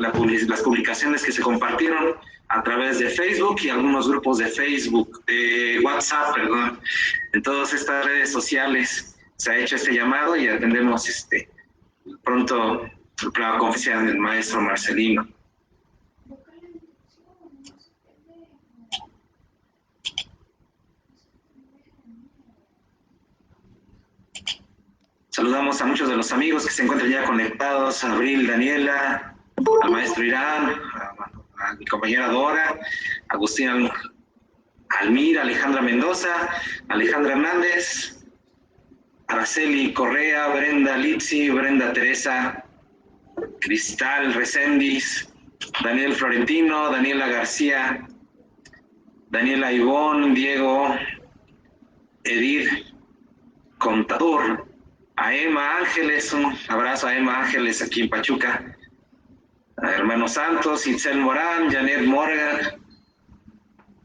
las publicaciones que se compartieron a través de Facebook y algunos grupos de Facebook, de WhatsApp, perdón. En todas estas redes sociales se ha hecho este llamado y atendemos pronto la conferencia del maestro Marcelino. Saludamos a muchos de los amigos que se encuentran ya conectados, a Abril, Daniela, al maestro Irán, a mi compañera Dora, Agustín Almir, Alejandra Mendoza, Alejandra Hernández, Araceli Correa, Brenda Litsi, Brenda Teresa, Cristal Recendis, Daniel Florentino, Daniela García, Daniela Ivón, Diego, Edith Contador, a Emma Ángeles, un abrazo a Emma Ángeles aquí en Pachuca, a Hermano Santos, Itzel Morán, Janet Morgan,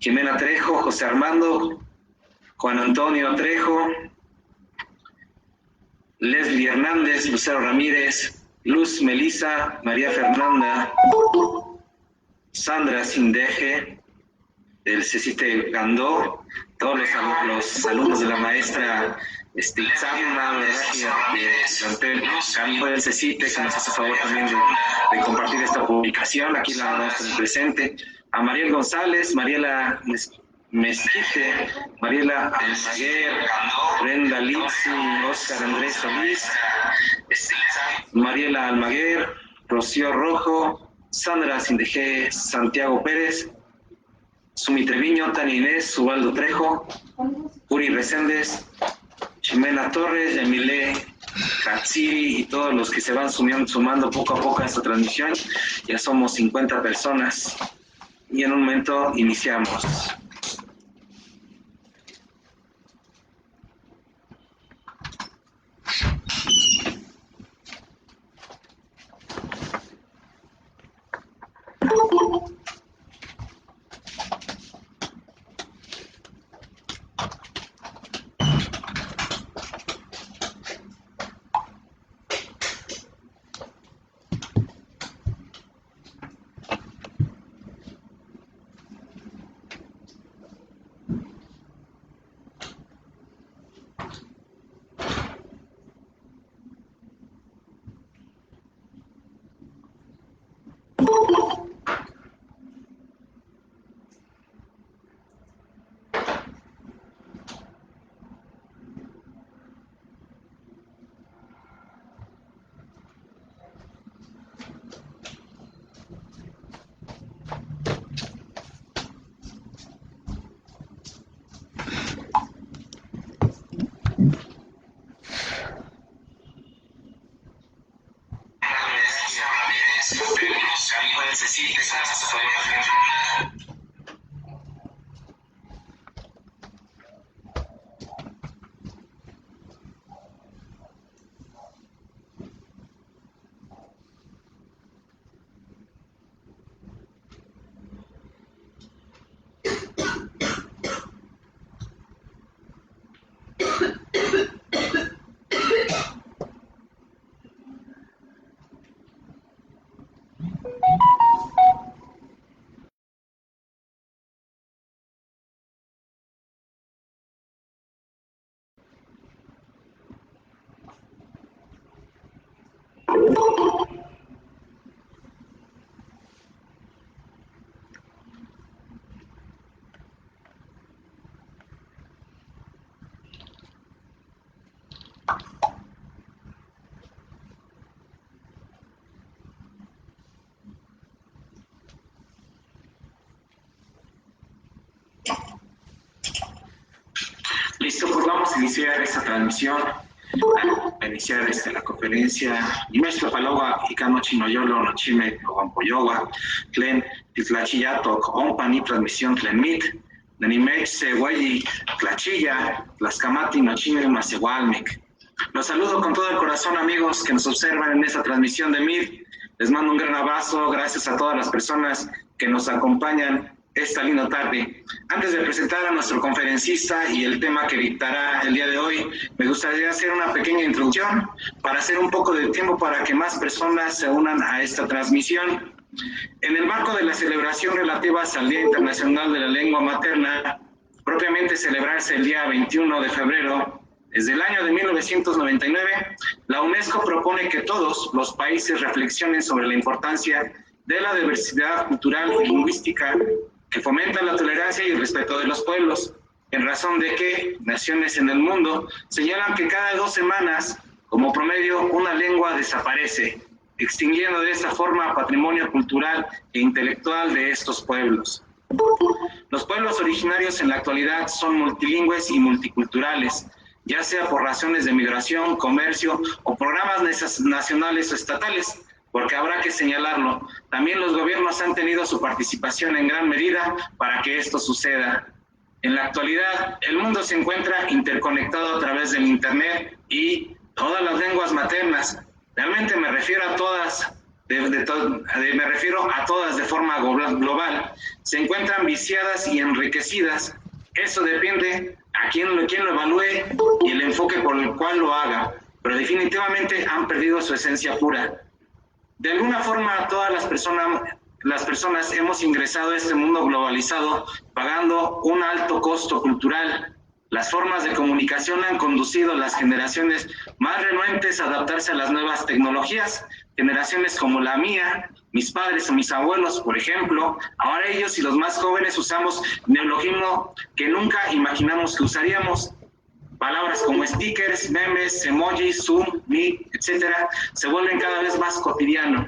Jimena Trejo, José Armando, Juan Antonio Trejo, Leslie Hernández, Lucero Ramírez, Luz Melisa, María Fernanda, Sandra Sindeje, del CECITE Gandó, todos los alumnos de la maestra Itzamna, del CECITE, que nos hace favor también de compartir esta publicación, aquí la nuestra presente, a Mariel González, Mariela Mezquite, Mariela Almaguer, Brenda Lizzi, Oscar Andrés Solís, Mariela Almaguer, Rocío Rojo, Sandra Sindeje, Santiago Pérez, Sumi Treviño, Tania Inés, Ubaldo Trejo, Uri Reséndez, Ximena Torres, Emile Katsiri y todos los que se van sumando poco a poco a esta transmisión. Ya somos 50 personas y en un momento iniciamos. Listo, pues vamos a iniciar esta transmisión, a iniciar la conferencia. Nuestra palabra, Icano Chinoyolo, Nochime, Ogampoyowa, Tlen, Titlachillato, Ompani, transmisión Tlenmit, Nanimex, Sehuayi, Tlachilla, Tlascamati, Nochime, Masehualmic. Los saludo con todo el corazón, amigos que nos observan en esta transmisión de MIT. Les mando un gran abrazo, gracias a todas las personas que nos acompañan esta linda tarde. Antes de presentar a nuestro conferencista y el tema que dictará el día de hoy, me gustaría hacer una pequeña introducción para hacer un poco de tiempo para que más personas se unan a esta transmisión. En el marco de la celebración relativa al Día Internacional de la Lengua Materna, propiamente celebrarse el día 21 de febrero, desde el año de 1999, la UNESCO propone que todos los países reflexionen sobre la importancia de la diversidad cultural y lingüística que fomenta la tolerancia y el respeto de los pueblos, en razón de que naciones en el mundo señalan que cada 2 semanas, como promedio, una lengua desaparece, extinguiendo de esta forma patrimonio cultural e intelectual de estos pueblos. Los pueblos originarios en la actualidad son multilingües y multiculturales, ya sea por razones de migración, comercio o programas nacionales o estatales, porque habrá que señalarlo, también los gobiernos han tenido su participación en gran medida para que esto suceda. En la actualidad, el mundo se encuentra interconectado a través del Internet y todas las lenguas maternas, realmente me refiero a todas, me refiero a todas de forma global, se encuentran viciadas y enriquecidas. Eso depende a quién lo evalúe y el enfoque por el cual lo haga, pero definitivamente han perdido su esencia pura. De alguna forma, todas las personas hemos ingresado a este mundo globalizado pagando un alto costo cultural. Las formas de comunicación han conducido a las generaciones más renuentes a adaptarse a las nuevas tecnologías. Generaciones como la mía, mis padres o mis abuelos, por ejemplo, ahora ellos y los más jóvenes usamos neologismo que nunca imaginamos que usaríamos. Palabras como stickers, memes, emojis, Zoom, Meet, etcétera, se vuelven cada vez más cotidianos.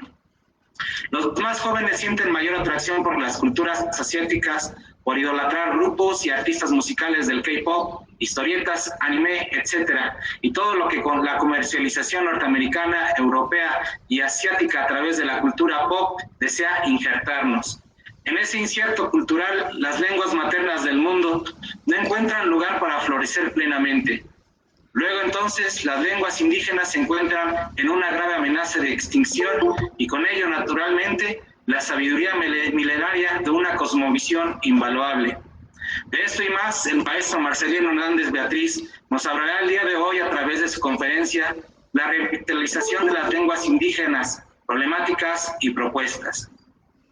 Los más jóvenes sienten mayor atracción por las culturas asiáticas, por idolatrar grupos y artistas musicales del K-pop, historietas, anime, etcétera, y todo lo que con la comercialización norteamericana, europea y asiática a través de la cultura pop desea injertarnos. En ese incierto cultural, las lenguas maternas del mundo no encuentran lugar para florecer plenamente. Luego entonces, las lenguas indígenas se encuentran en una grave amenaza de extinción y con ello, naturalmente, la sabiduría milenaria de una cosmovisión invaluable. De esto y más, el maestro Marcelino Hernández Beatriz nos hablará el día de hoy a través de su conferencia La revitalización de las lenguas indígenas, problemáticas y propuestas.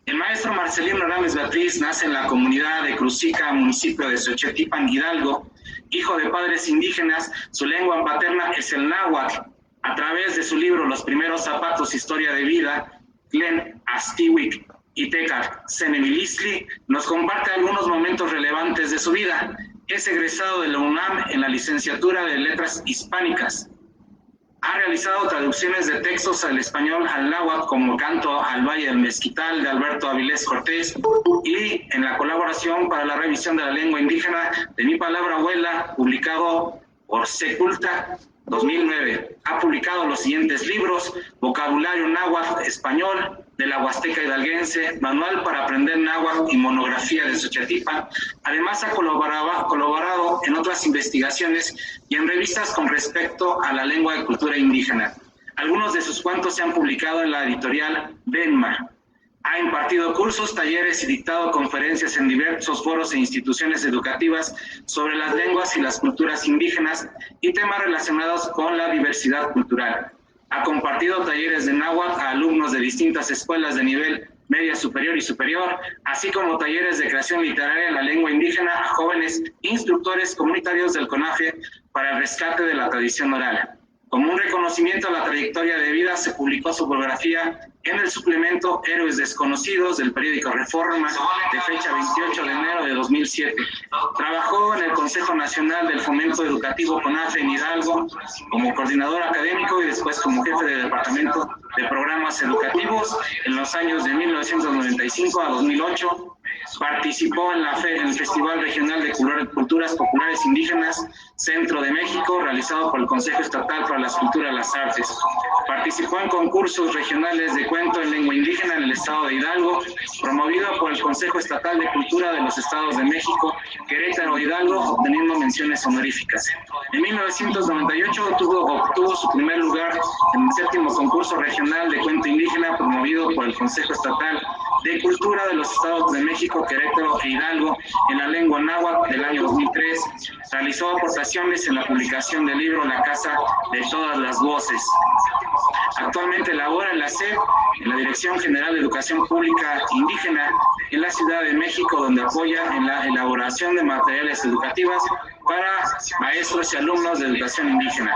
El maestro Marcelino Hernández Beatriz nace en la comunidad de Cruzica, municipio de Xochetipan, Hidalgo. Hijo de padres indígenas, su lengua paterna es el náhuatl. A través de su libro Los primeros zapatos, historia de vida, Glenn Astiwick y Teca Senevilistli nos comparte algunos momentos relevantes de su vida. Es egresado de la UNAM en la licenciatura de Letras Hispánicas. Ha realizado traducciones de textos al español al náhuatl como Canto al Valle del Mezquital de Alberto Avilés Cortés y en la colaboración para la revisión de la lengua indígena de Mi Palabra Abuela, publicado por Seculta 2009. Ha publicado los siguientes libros: Vocabulario Náhuatl Español de la Huasteca Hidalguense, Manual para aprender náhuatl y Monografía de Xochatipan. Además ha colaborado en otras investigaciones y en revistas con respecto a la lengua y cultura indígena. Algunos de sus cuentos se han publicado en la editorial Benma. Ha impartido cursos, talleres y dictado conferencias en diversos foros e instituciones educativas sobre las lenguas y las culturas indígenas y temas relacionados con la diversidad cultural. Ha compartido talleres de náhuatl a alumnos de distintas escuelas de nivel media superior y superior, así como talleres de creación literaria en la lengua indígena a jóvenes instructores comunitarios del CONAFE para el rescate de la tradición oral. Como un reconocimiento a la trayectoria de vida, se publicó su biografía en el suplemento Héroes Desconocidos del periódico Reforma, de fecha 28 de enero de 2007. Trabajó en el Consejo Nacional del Fomento Educativo CONAFE en Hidalgo como coordinador académico y después como jefe de departamento de programas educativos en los años de 1995 a 2008. Participó en el Festival Regional de Culturas Populares Indígenas Centro de México, realizado por el Consejo Estatal para las Culturas y las Artes. Participó en concursos regionales de cuento en lengua indígena en el estado de Hidalgo, promovido por el Consejo Estatal de Cultura de los Estados de México, Querétaro e Hidalgo, obteniendo menciones honoríficas. En 1998 obtuvo su primer lugar en el 7º concurso regional de cuento indígena, promovido por el Consejo Estatal de Cultura de los Estados de México, Querétaro e Hidalgo en la lengua náhuatl del año 2003. Realizó aportaciones en la publicación del libro La Casa de Todas las Voces. Actualmente labora en la SED, en la Dirección General de Educación Pública Indígena en la Ciudad de México, donde apoya en la elaboración de materiales educativos para maestros y alumnos de educación indígena.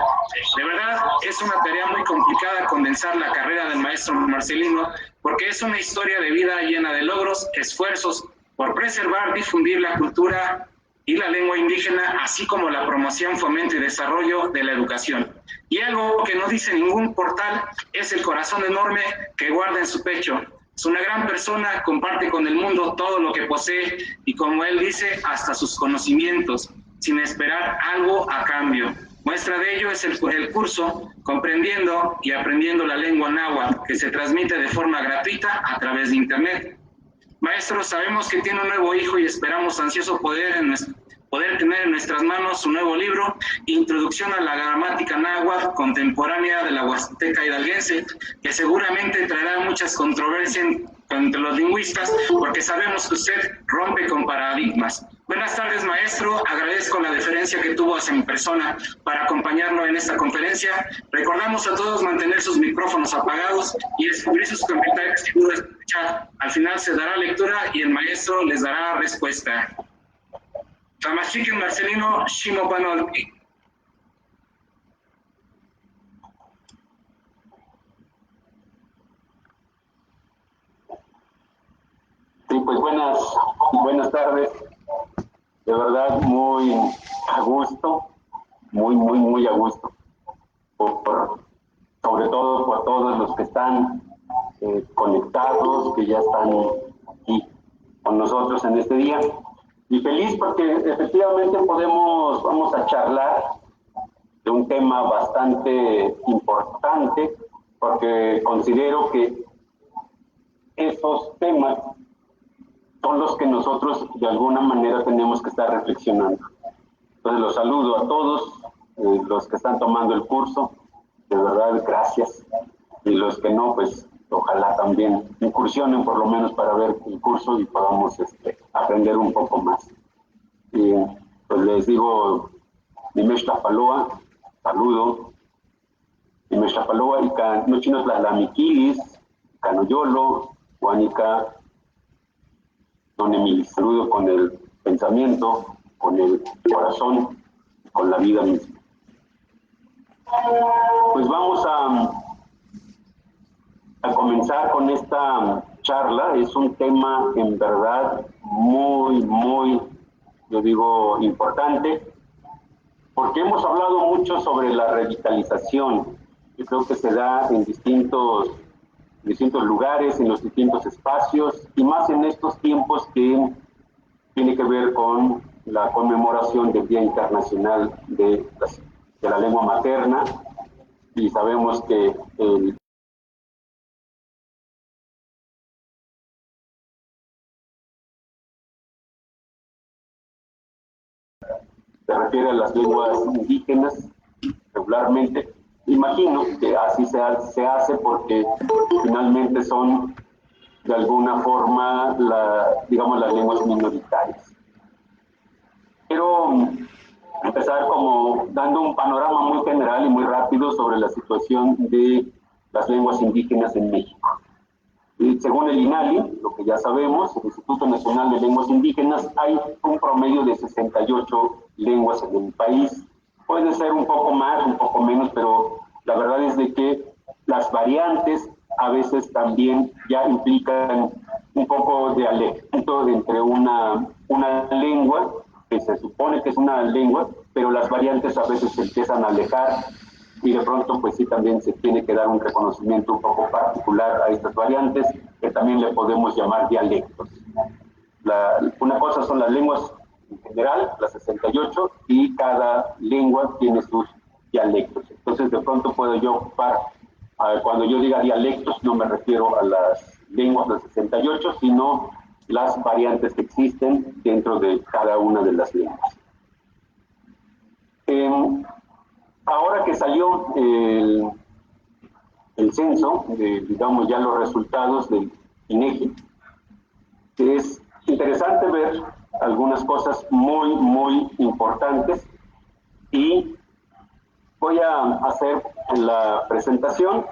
De verdad, es una tarea muy complicada condensar la carrera del maestro Marcelino, porque es una historia de vida llena de logros, esfuerzos por preservar, difundir la cultura y la lengua indígena, así como la promoción, fomento y desarrollo de la educación. Y algo que no dice ningún portal es el corazón enorme que guarda en su pecho. Es una gran persona, comparte con el mundo todo lo que posee y, como él dice, hasta sus conocimientos, sin esperar algo a cambio. Muestra de ello es el curso Comprendiendo y Aprendiendo la Lengua Náhuatl, que se transmite de forma gratuita a través de Internet. Maestro, sabemos que tiene un nuevo hijo y esperamos ansioso poder tener en nuestras manos su nuevo libro, Introducción a la Gramática Náhuatl Contemporánea de la Huasteca Hidalguense, que seguramente traerá muchas controversias entre los lingüistas, porque sabemos que usted rompe con paradigmas. Buenas tardes, maestro. Agradezco la deferencia que tuvo hacia mi persona para acompañarlo en esta conferencia. Recordamos a todos mantener sus micrófonos apagados y descubrir sus comentarios y dudas en el chat. Al final se dará lectura y el maestro les dará respuesta. Tamachiquen Marcelino Shimo Panolpi. Sí, pues buenas tardes. De verdad, muy a gusto, muy a gusto. Sobre todo por todos los que están conectados, que ya están aquí con nosotros en este día. Y feliz porque efectivamente vamos a charlar de un tema bastante importante, porque considero que esos temas son los que nosotros de alguna manera tenemos que estar reflexionando. Entonces los saludo a todos los que están tomando el curso, de verdad gracias, y los que no, pues ojalá también incursionen por lo menos para ver el curso y podamos aprender un poco más. Y pues les digo, Nimesh Tapaloa, saludo, Nimesh Tapaloa y no chinos la miquilis, Canoyolo, Juanica, Don Emilio, saludo con el pensamiento, con el corazón, con la vida misma. Pues vamos a comenzar con esta charla. Es un tema en verdad muy, yo digo, importante, porque hemos hablado mucho sobre la revitalización. Yo creo que se da en distintos lugares, en los distintos espacios, y más en estos tiempos que tiene que ver con la conmemoración del Día Internacional de la Lengua Materna, y sabemos que se refiere a las lenguas indígenas regularmente. Imagino que así se hace porque finalmente son de alguna forma digamos las lenguas minoritarias. Quiero empezar como dando un panorama muy general y muy rápido sobre la situación de las lenguas indígenas en México. Y según el INALI, lo que ya sabemos, el Instituto Nacional de Lenguas Indígenas, hay un promedio de 68 lenguas en el país. Puede ser un poco más, un poco menos, pero la verdad es de que las variantes a veces también ya implican un poco de dialecto entre una lengua que se supone que es una lengua, pero las variantes a veces se empiezan a alejar y de pronto pues sí también se tiene que dar un reconocimiento un poco particular a estas variantes que también le podemos llamar dialectos. Una cosa son las lenguas en general, las 68, y cada lengua tiene sus dialectos. Entonces de pronto puedo yo ocupar, cuando yo diga dialectos no me refiero a las lenguas de 68, sino las variantes que existen dentro de cada una de las lenguas. Ahora que salió el censo, digamos ya los resultados del INEGI, es interesante ver algunas cosas muy importantes, y voy a hacer la presentación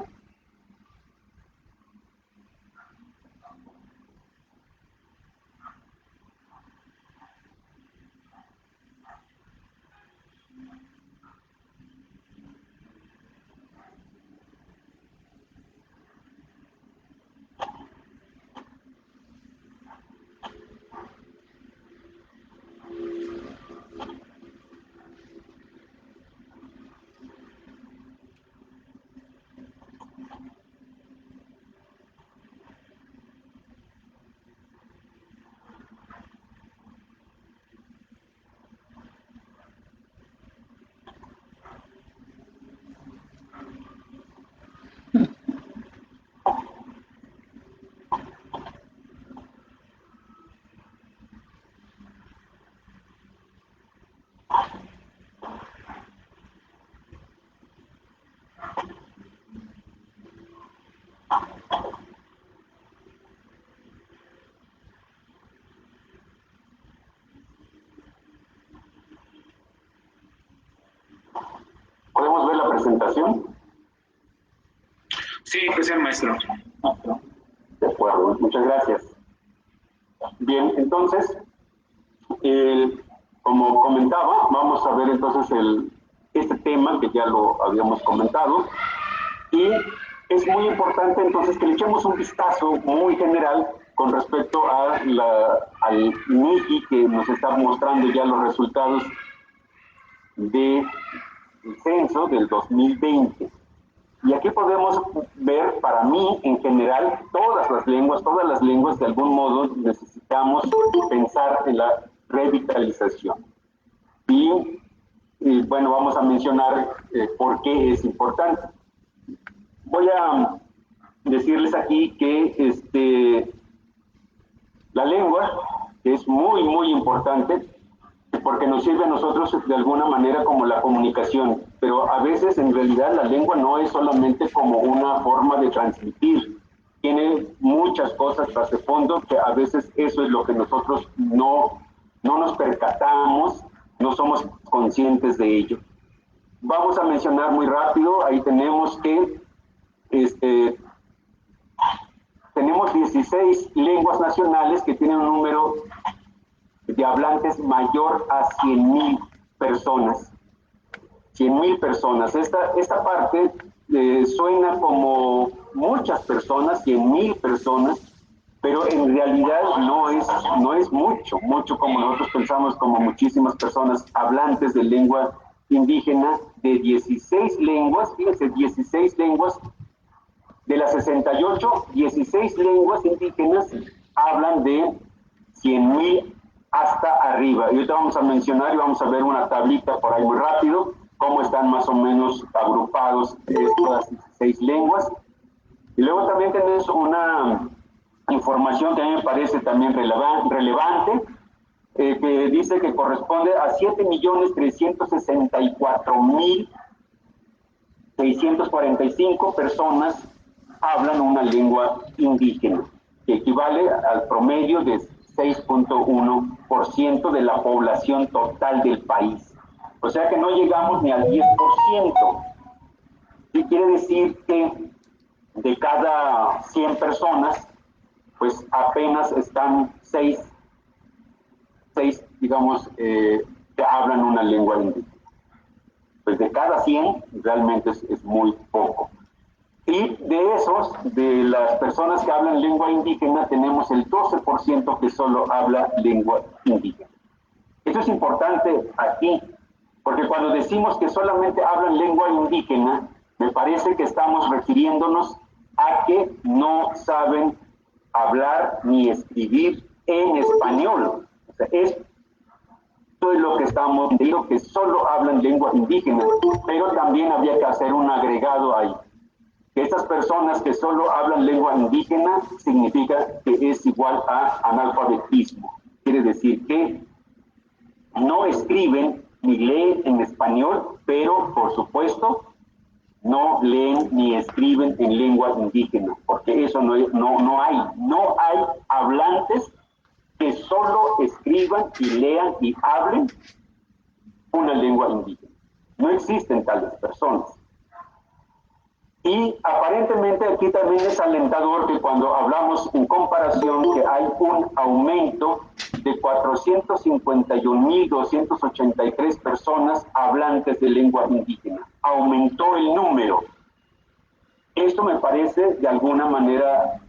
presentación? Sí, pues el maestro. De acuerdo, muchas gracias. Bien, entonces, como comentaba, vamos a ver entonces este tema que ya lo habíamos comentado, y es muy importante entonces que le echemos un vistazo muy general con respecto al INEGI, que nos está mostrando ya los resultados del censo del 2020. Y aquí podemos ver, para mí, en general, todas las lenguas de algún modo necesitamos pensar en la revitalización. Y bueno, vamos a mencionar por qué es importante. Voy a decirles aquí que la lengua es muy, muy importante porque nos sirve a nosotros de alguna manera como la comunicación, pero a veces en realidad la lengua no es solamente como una forma de transmitir, tiene muchas cosas tras de fondo que a veces eso es lo que nosotros no nos percatamos, no somos conscientes de ello. Vamos a mencionar muy rápido, ahí tenemos que tenemos 16 lenguas nacionales que tienen un número de hablantes mayor a 100,000 personas. 100,000 personas. Esta parte suena como muchas personas, 100,000 personas, pero en realidad no es mucho como nosotros pensamos, como muchísimas personas hablantes de lengua indígena, de 16 lenguas, fíjense, 16 lenguas, de las 68, 16 lenguas indígenas hablan de 100,000 hasta arriba. Y ahorita vamos a mencionar y vamos a ver una tablita por ahí muy rápido, cómo están más o menos agrupados estas 16 lenguas. Y luego también tenemos una información que a mí me parece también relevante, que dice que corresponde a 7,364,645 personas hablan una lengua indígena, que equivale al promedio de 6.1% de la población total del país. O sea que no llegamos ni al 10%. Y quiere decir que de cada 100 personas, pues apenas están 6 digamos, que hablan una lengua indígena. Pues de cada 100 realmente es muy poco. Y de las personas que hablan lengua indígena, tenemos el 12% que solo habla lengua indígena. Eso es importante aquí, porque cuando decimos que solamente hablan lengua indígena, me parece que estamos refiriéndonos a que no saben hablar ni escribir en español. O sea, esto es lo que estamos diciendo, que solo hablan lengua indígena, pero también habría que hacer un agregado ahí. Que estas personas que solo hablan lengua indígena significa que es igual a analfabetismo. Quiere decir que no escriben ni leen en español, pero por supuesto no leen ni escriben en lengua indígena, porque eso no hay hablantes que solo escriban y lean y hablen una lengua indígena. No existen tales personas. Y aparentemente aquí también es alentador que cuando hablamos en comparación que hay un aumento de 451,283 personas hablantes de lengua indígena. Aumentó el número. Esto me parece de alguna manera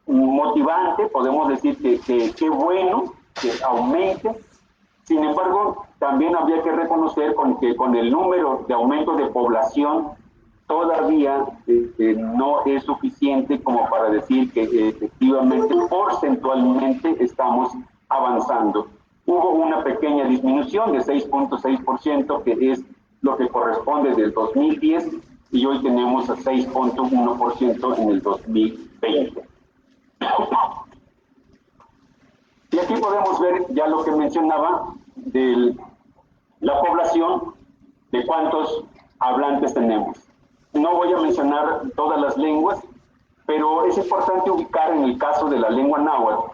motivante, podemos decir que bueno que aumente. Sin embargo, también habría que reconocer que con el número de aumento de población todavía no es suficiente como para decir que efectivamente porcentualmente estamos avanzando. Hubo una pequeña disminución de 6.6%, que es lo que corresponde del 2010, y hoy tenemos a 6.1% en el 2020. Y aquí podemos ver ya lo que mencionaba de la población, de cuántos hablantes tenemos. No voy a mencionar todas las lenguas, pero es importante ubicar en el caso de la lengua náhuatl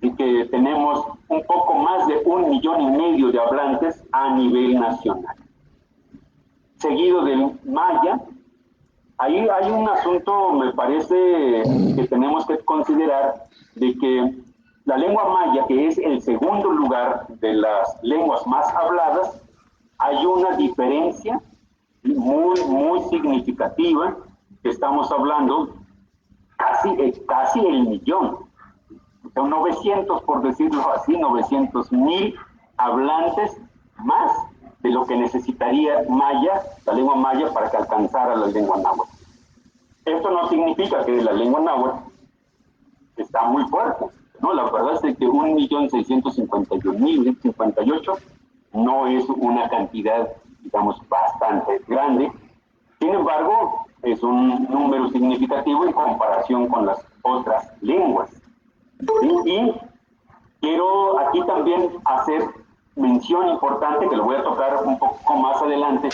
y que tenemos un poco más de 1,5 millones de hablantes a nivel nacional. seguido del maya. Ahí hay un asunto, me parece, que tenemos que considerar, de que la lengua maya, que es el segundo lugar de las lenguas más habladas, hay una diferencia muy significativa, que estamos hablando casi el millón, son 900, por decirlo así, 900,000 hablantes más de lo que necesitaría maya, la lengua maya, para que alcanzara la lengua náhuatl. Esto no significa que la lengua náhuatl está muy fuerte, ¿no? La verdad es que 1.651.058 no es una cantidad, digamos, bastante grande. Sin embargo, es un número significativo en comparación con las otras lenguas. Y quiero aquí también hacer mención importante, que lo voy a tocar un poco más adelante,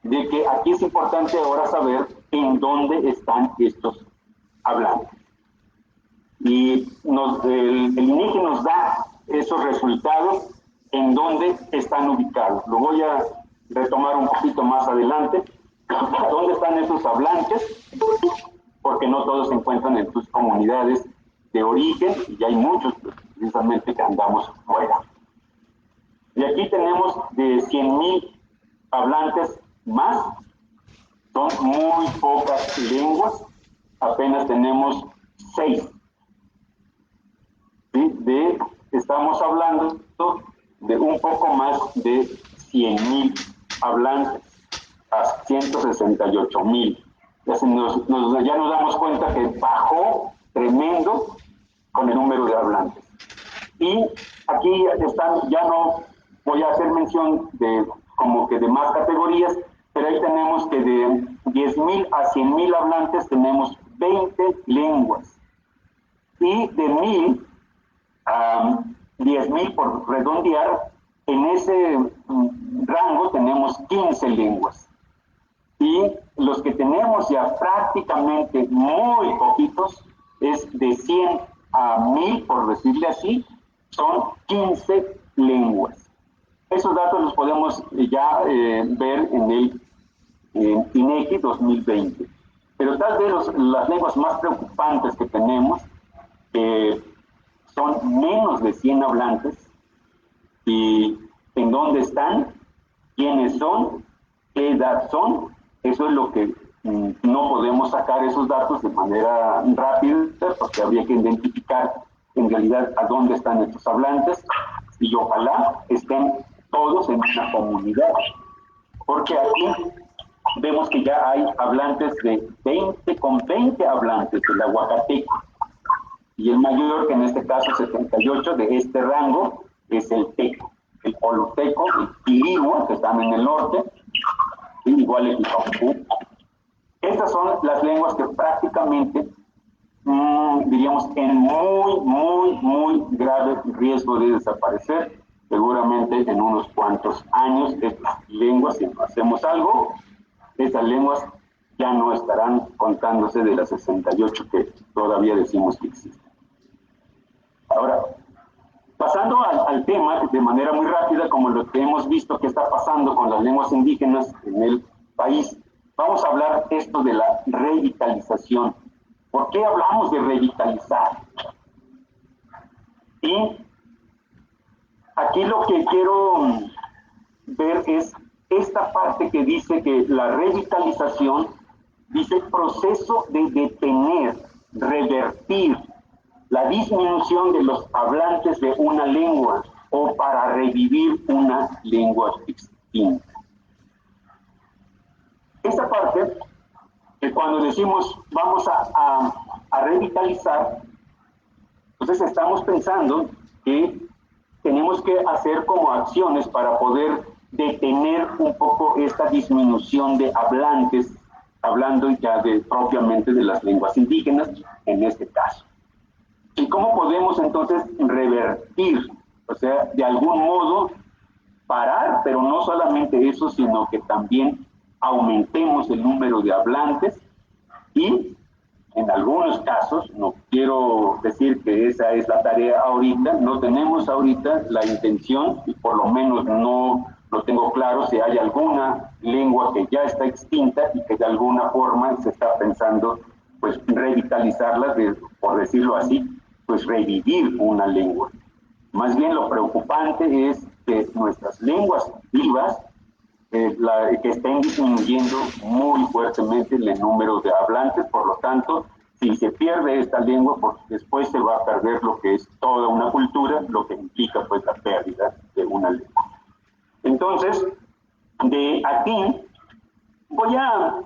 de que aquí es importante ahora saber en dónde están estos hablantes. Y el INEGI nos da esos resultados en dónde están ubicados. Lo voy a retomar un poquito más adelante. ¿Dónde están esos hablantes? Porque no todos se encuentran en sus comunidades de origen, y hay muchos precisamente que andamos fuera. Y aquí tenemos de 100,000 hablantes más. Son muy pocas lenguas, apenas tenemos 6. ¿Sí? Estamos hablando de un poco más de 100,000 hablantes a 168,000. Ya nos damos cuenta que bajó tremendo con el número de hablantes. Y aquí están, ya no voy a hacer mención de como que de más categorías, pero ahí tenemos que de 10,000 a 100,000 hablantes tenemos 20 lenguas. Y de 1,000 a 10,000, por redondear, en ese rango tenemos 15 lenguas. Y los que tenemos ya prácticamente muy poquitos, es de 100 a 1,000, por decirle así, son 15 lenguas. Esos datos los podemos ya ver en el INEGI 2020. Pero tal vez las lenguas más preocupantes que tenemos son menos de 100 hablantes. ¿Y en dónde están? ¿Quiénes son? ¿Qué edad son? Eso es lo que no podemos sacar esos datos de manera rápida, porque habría que identificar en realidad a dónde están estos hablantes, y ojalá estén todos en una comunidad, porque aquí vemos que ya hay hablantes de 20 hablantes del aguacateco, y el mayor, que en este caso 78 de este rango, es el teco, el oluteco, el quirigua, que están en el norte, y igual el quichapú. Estas son las lenguas que prácticamente, diríamos, en muy grave riesgo de desaparecer, seguramente en unos cuantos años. Estas lenguas, si no hacemos algo, estas lenguas ya no estarán contándose de las 68 que todavía decimos que existen. Ahora, pasando al tema de manera muy rápida, como lo que hemos visto que está pasando con las lenguas indígenas en el país, vamos a hablar esto de la revitalización. ¿Por qué hablamos de revitalizar? Y aquí lo que quiero ver es esta parte que dice que la revitalización dice proceso de detener, revertir la disminución de los hablantes de una lengua o para revivir una lengua extinta. Esta parte, que cuando decimos vamos a revitalizar, entonces estamos pensando que tenemos que hacer como acciones para poder detener un poco esta disminución de hablantes, hablando ya propiamente de las lenguas indígenas, en este caso. ¿Y cómo podemos entonces revertir? O sea, de algún modo parar, pero no solamente eso, sino que también aumentemos el número de hablantes y en algunos casos, no quiero decir que esa es la tarea ahorita, no tenemos ahorita la intención, y por lo menos no no tengo claro si hay alguna lengua que ya está extinta y que de alguna forma se está pensando pues revitalizarla, por decirlo así, pues revivir una lengua. Más bien lo preocupante es que nuestras lenguas vivas que estén disminuyendo muy fuertemente el número de hablantes, por lo tanto, si se pierde esta lengua, pues después se va a perder lo que es toda una cultura, lo que implica pues la pérdida de una lengua. Entonces, de aquí voy a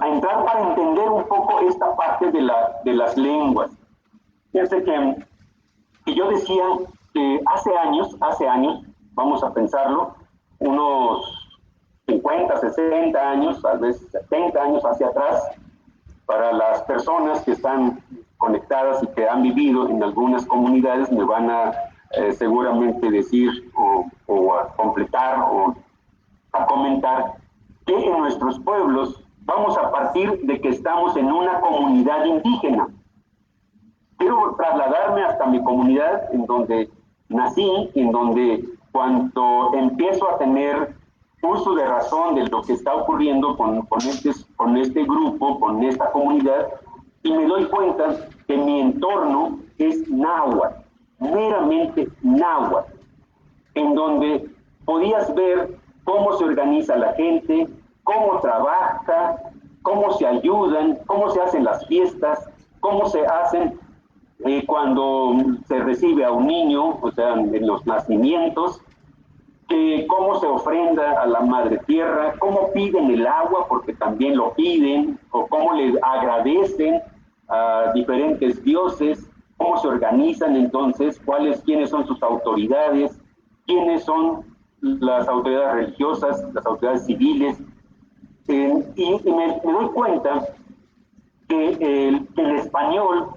entrar para entender un poco esta parte de las lenguas. Fíjense que yo decía que hace años, vamos a pensarlo, unos 50, 60 años, tal vez 70 años hacia atrás, para las personas que están conectadas y que han vivido en algunas comunidades, me van a seguramente decir o a completar o a comentar que en nuestros pueblos vamos a partir de que estamos en una comunidad indígena. Quiero trasladarme hasta mi comunidad en donde nací, en donde cuando empiezo a tener uso de razón de lo que está ocurriendo con este grupo, con esta comunidad, y me doy cuenta que mi entorno es náhuatl, meramente náhuatl, en donde podías ver cómo se organiza la gente, cómo trabaja, cómo se ayudan, cómo se hacen las fiestas, cómo se hacen cuando se recibe a un niño, o sea, en los nacimientos, cómo se ofrenda a la madre tierra, cómo piden el agua, porque también lo piden, o cómo le agradecen a diferentes dioses, cómo se organizan entonces, quiénes son sus autoridades, quiénes son las autoridades religiosas, las autoridades civiles, y me doy cuenta que el español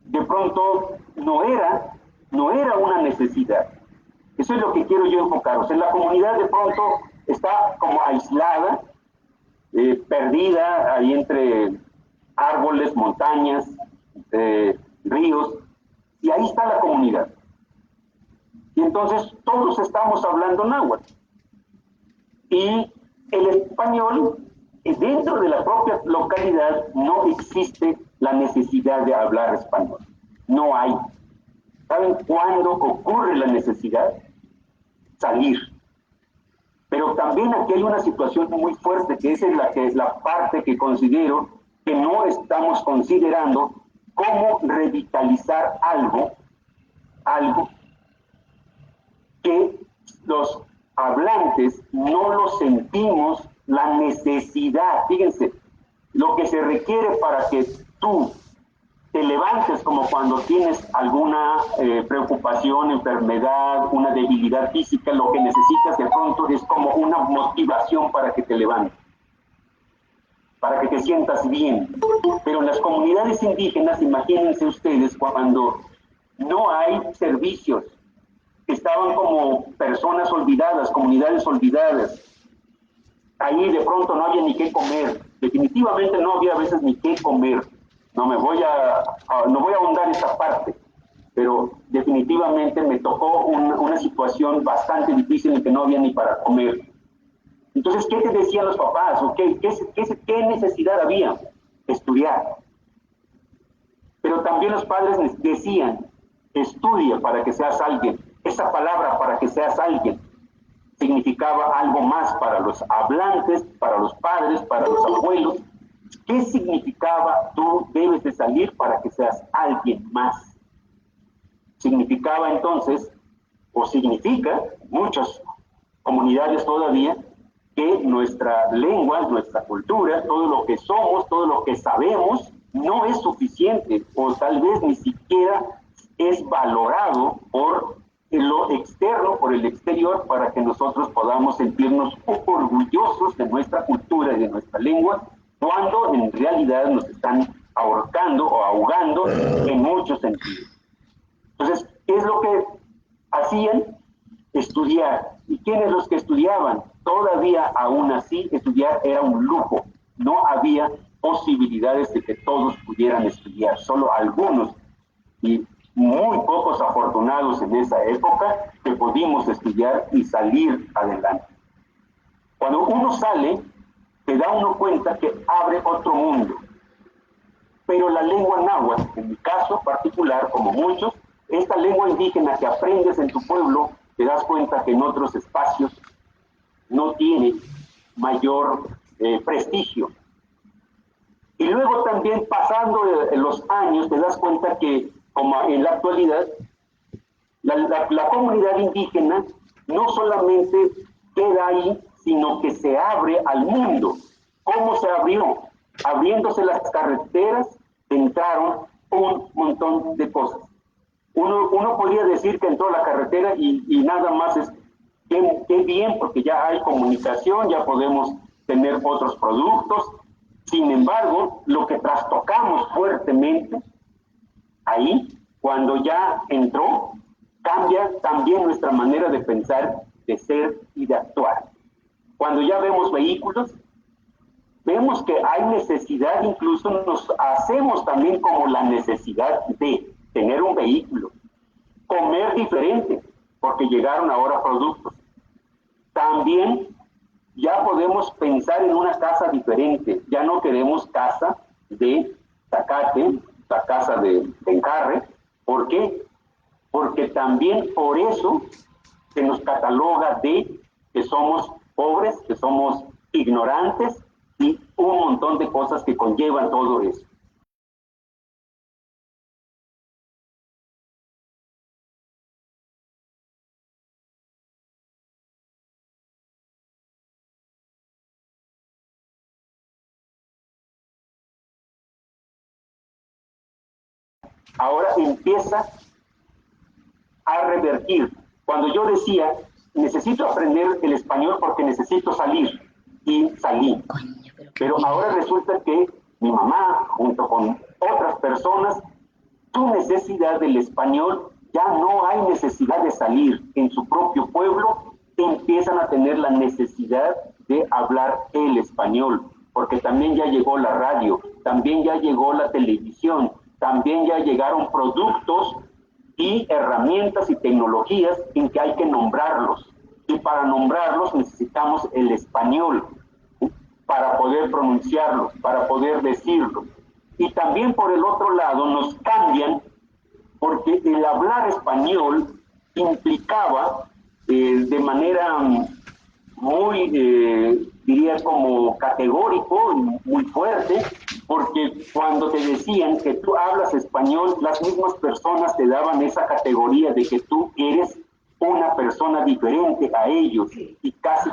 de pronto no era una necesidad. Eso es lo que quiero yo enfocar. O sea, la comunidad de pronto está como aislada, perdida ahí entre árboles, montañas, ríos, y ahí está la comunidad. Y entonces todos estamos hablando náhuatl. Y el español, dentro de la propia localidad, no existe la necesidad de hablar español. No hay. ¿Saben cuándo ocurre la necesidad? Salir. Pero también aquí hay una situación muy fuerte, que esa es la parte que considero que no estamos considerando cómo revitalizar algo que los hablantes no lo sentimos la necesidad. Fíjense, lo que se requiere para que tú te levantes, como cuando tienes alguna preocupación, enfermedad, una debilidad física, lo que necesitas de pronto es como una motivación para que te levantes, para que te sientas bien. Pero en las comunidades indígenas, imagínense ustedes, cuando no hay servicios, estaban como personas olvidadas, comunidades olvidadas. Ahí de pronto no había ni qué comer, definitivamente no había a veces ni qué comer. No voy a ahondar esta parte, pero definitivamente me tocó una situación bastante difícil en que no había ni para comer. Entonces, ¿qué te decían los papás? ¿O qué necesidad había? Estudiar. Pero también los padres decían, estudia para que seas alguien. Esa palabra, para que seas alguien, significaba algo más para los hablantes, para los padres, para los abuelos. ¿Qué significaba tú debes de salir para que seas alguien más? Significaba entonces, o significa, muchas comunidades todavía, que nuestra lengua, nuestra cultura, todo lo que somos, todo lo que sabemos, no es suficiente, o tal vez ni siquiera es valorado por lo externo, por el exterior, para que nosotros podamos sentirnos orgullosos de nuestra cultura y de nuestra lengua, cuando en realidad nos están ahorcando o ahogando en muchos sentidos. Entonces, ¿qué es lo que hacían? Estudiar. ¿Y quiénes los que estudiaban? Todavía aún así, estudiar era un lujo. No había posibilidades de que todos pudieran estudiar, solo algunos. Y muy pocos afortunados en esa época que pudimos estudiar y salir adelante. Cuando uno sale, se da uno cuenta que abre otro mundo. Pero la lengua náhuatl, en mi caso particular, como muchos, esta lengua indígena que aprendes en tu pueblo, te das cuenta que en otros espacios no tiene mayor prestigio. Y luego también pasando los años te das cuenta que, como en la actualidad, la comunidad indígena no solamente queda ahí, sino que se abre al mundo. ¿Cómo se abrió? Abriéndose las carreteras, entraron un montón de cosas. Uno podría decir que entró a la carretera y nada más es qué bien, porque ya hay comunicación, ya podemos tener otros productos. Sin embargo, lo que trastocamos fuertemente ahí, cuando ya entró, cambia también nuestra manera de pensar, de ser y de actuar. Cuando ya vemos vehículos, vemos que hay necesidad, incluso nos hacemos también como la necesidad de tener un vehículo, comer diferente, porque llegaron ahora productos. También ya podemos pensar en una casa diferente, ya no queremos casa de zacate, la casa de encarre. ¿Por qué? Porque también por eso se nos cataloga de que somos pobres, que somos ignorantes y un montón de cosas que conllevan todo eso. Ahora empieza a revertir. Cuando yo decía, necesito aprender el español porque necesito salir, y salí. Pero ahora resulta que mi mamá, junto con otras personas, su necesidad del español, ya no hay necesidad de salir. En su propio pueblo empiezan a tener la necesidad de hablar el español, porque también ya llegó la radio, también ya llegó la televisión, también ya llegaron productos y herramientas y tecnologías en que hay que nombrarlos. Y para nombrarlos necesitamos el español, para poder pronunciarlos, para poder decirlos. Y también por el otro lado nos cambian, porque el hablar español implicaba de manera muy, diría como categórico, muy fuerte, porque cuando te decían que tú hablas español, las mismas personas te daban esa categoría de que tú eres una persona diferente a ellos y casi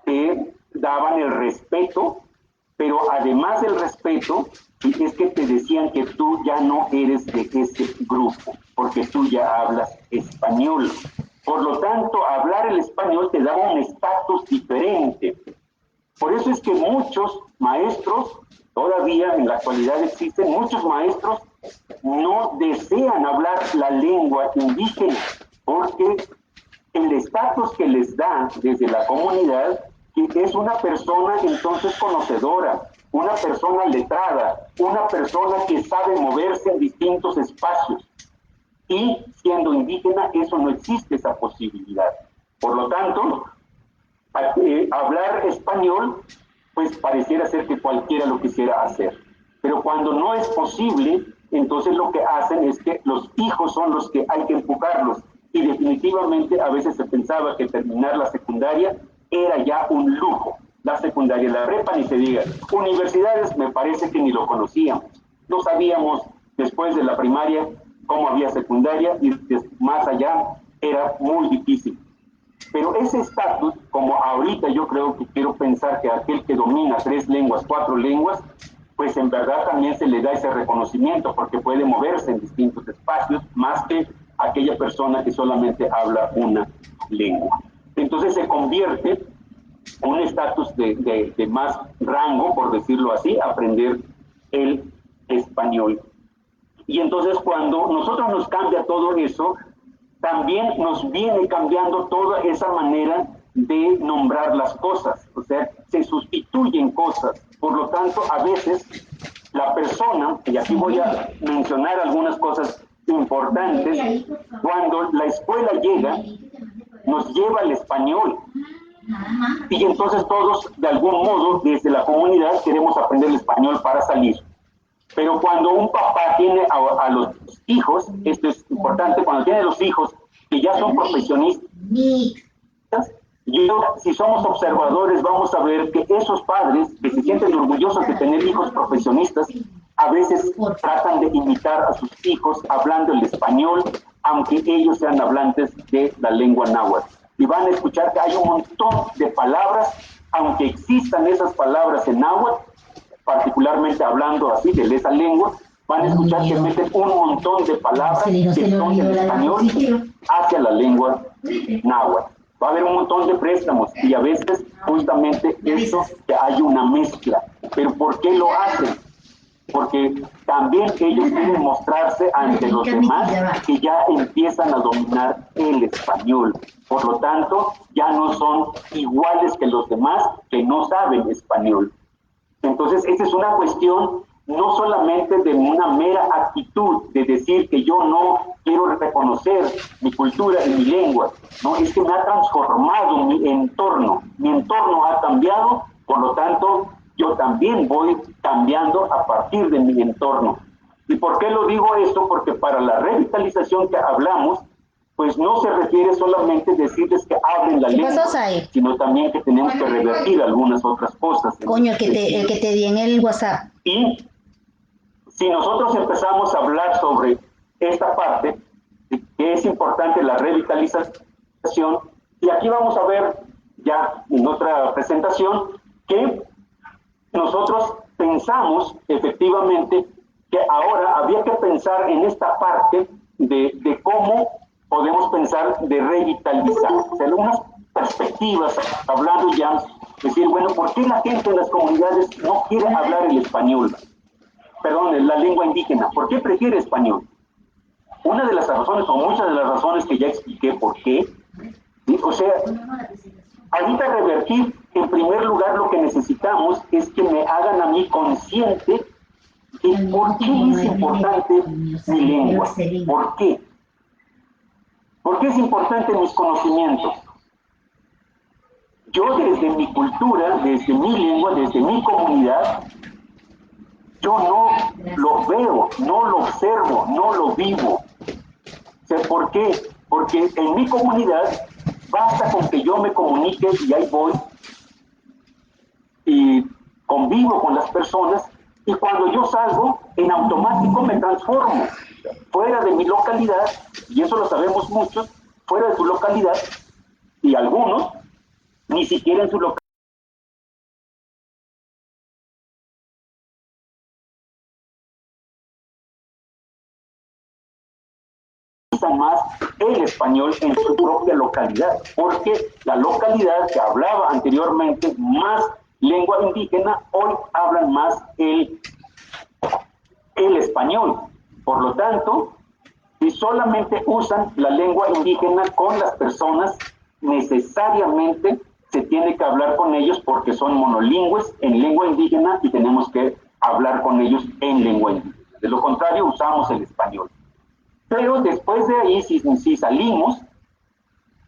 te daban el respeto, pero además del respeto, es que te decían que tú ya no eres de ese grupo, porque tú ya hablas español. Por lo tanto, hablar el español te daba un estatus diferente. Por eso es que muchos maestros, todavía en la actualidad existen, muchos maestros no desean hablar la lengua indígena, porque el estatus que les da desde la comunidad, que es una persona entonces conocedora, una persona letrada, una persona que sabe moverse en distintos espacios. Y siendo indígena, eso no existe, esa posibilidad. Por lo tanto, hablar español, pues pareciera ser que cualquiera lo quisiera hacer. Pero cuando no es posible, entonces lo que hacen es que los hijos son los que hay que empujarlos. Y definitivamente a veces se pensaba que terminar la secundaria era ya un lujo. La secundaria, la prepa, ni se diga. Universidades me parece que ni lo conocíamos. No sabíamos después de la primaria cómo había secundaria y más allá era muy difícil. Pero ese estatus, como ahorita yo creo que quiero pensar que aquel que domina 3 lenguas, 4 lenguas, pues en verdad también se le da ese reconocimiento porque puede moverse en distintos espacios más que aquella persona que solamente habla una lengua. Entonces se convierte un estatus de más rango, por decirlo así, aprender el español. Y entonces cuando nosotros nos cambia todo eso, también nos viene cambiando toda esa manera de nombrar las cosas, o sea, se sustituyen cosas. Por lo tanto, a veces la persona, y aquí voy a mencionar algunas cosas importantes. Cuando la escuela llega, nos lleva al español. Y entonces todos, de algún modo, desde la comunidad, queremos aprender el español para salir. Pero cuando un papá tiene a los hijos, esto es importante, cuando tiene los hijos que ya son profesionistas, si somos observadores, vamos a ver que esos padres que se sienten orgullosos de tener hijos profesionistas, a veces tratan de imitar a sus hijos hablando el español, aunque ellos sean hablantes de la lengua náhuatl. Y van a escuchar que hay un montón de palabras, aunque existan esas palabras en náhuatl, particularmente hablando así de esa lengua, van a escuchar que meten un montón de palabras que son del español hacia la lengua náhuatl. Va a haber un montón de préstamos y a veces justamente eso, que hay una mezcla. ¿Pero por qué lo hacen? Porque también ellos quieren mostrarse ante los demás que ya empiezan a dominar el español. Por lo tanto, ya no son iguales que los demás que no saben español. Entonces, esa es una cuestión no solamente de una mera actitud de decir que yo no quiero reconocer mi cultura y mi lengua, no, es que me ha transformado mi entorno ha cambiado, por lo tanto, yo también voy cambiando a partir de mi entorno. ¿Y por qué lo digo esto? Porque para la revitalización que hablamos, pues no se refiere solamente a decirles que hablen la lengua, sino también que tenemos que revertir algunas otras cosas. Coño, el que te di en el WhatsApp. Y si nosotros empezamos a hablar sobre esta parte, que es importante la revitalización, y aquí vamos a ver ya en otra presentación que nosotros pensamos efectivamente que ahora había que pensar en esta parte de cómo podemos pensar de revitalizar, o sea, unas perspectivas, hablando ya, decir, bueno, ¿por qué la gente en las comunidades no quiere hablar el español? Perdón, la lengua indígena, ¿por qué prefiere español? Una de las razones, o muchas de las razones que ya expliqué por qué, ¿sí? O sea, ahorita revertir, en primer lugar, lo que necesitamos es que me hagan a mí consciente de por qué es importante mi lengua. ¿Por qué? ¿Por qué es importante mis conocimientos? Yo desde mi cultura, desde mi lengua, desde mi comunidad, yo no lo veo, no lo observo, no lo vivo. O sea, ¿por qué? Porque en mi comunidad basta con que yo me comunique y ahí voy y convivo con las personas, y cuando yo salgo, en automático me transformo. Fuera de mi localidad, y eso lo sabemos muchos, fuera de su localidad, y algunos, ni siquiera en su localidad, más el español en su propia localidad, porque la localidad que hablaba anteriormente más lengua indígena, hoy hablan más el español. Por lo tanto, si solamente usan la lengua indígena con las personas, necesariamente se tiene que hablar con ellos porque son monolingües en lengua indígena y tenemos que hablar con ellos en lengua indígena. De lo contrario, usamos el español. Pero después de ahí, si salimos,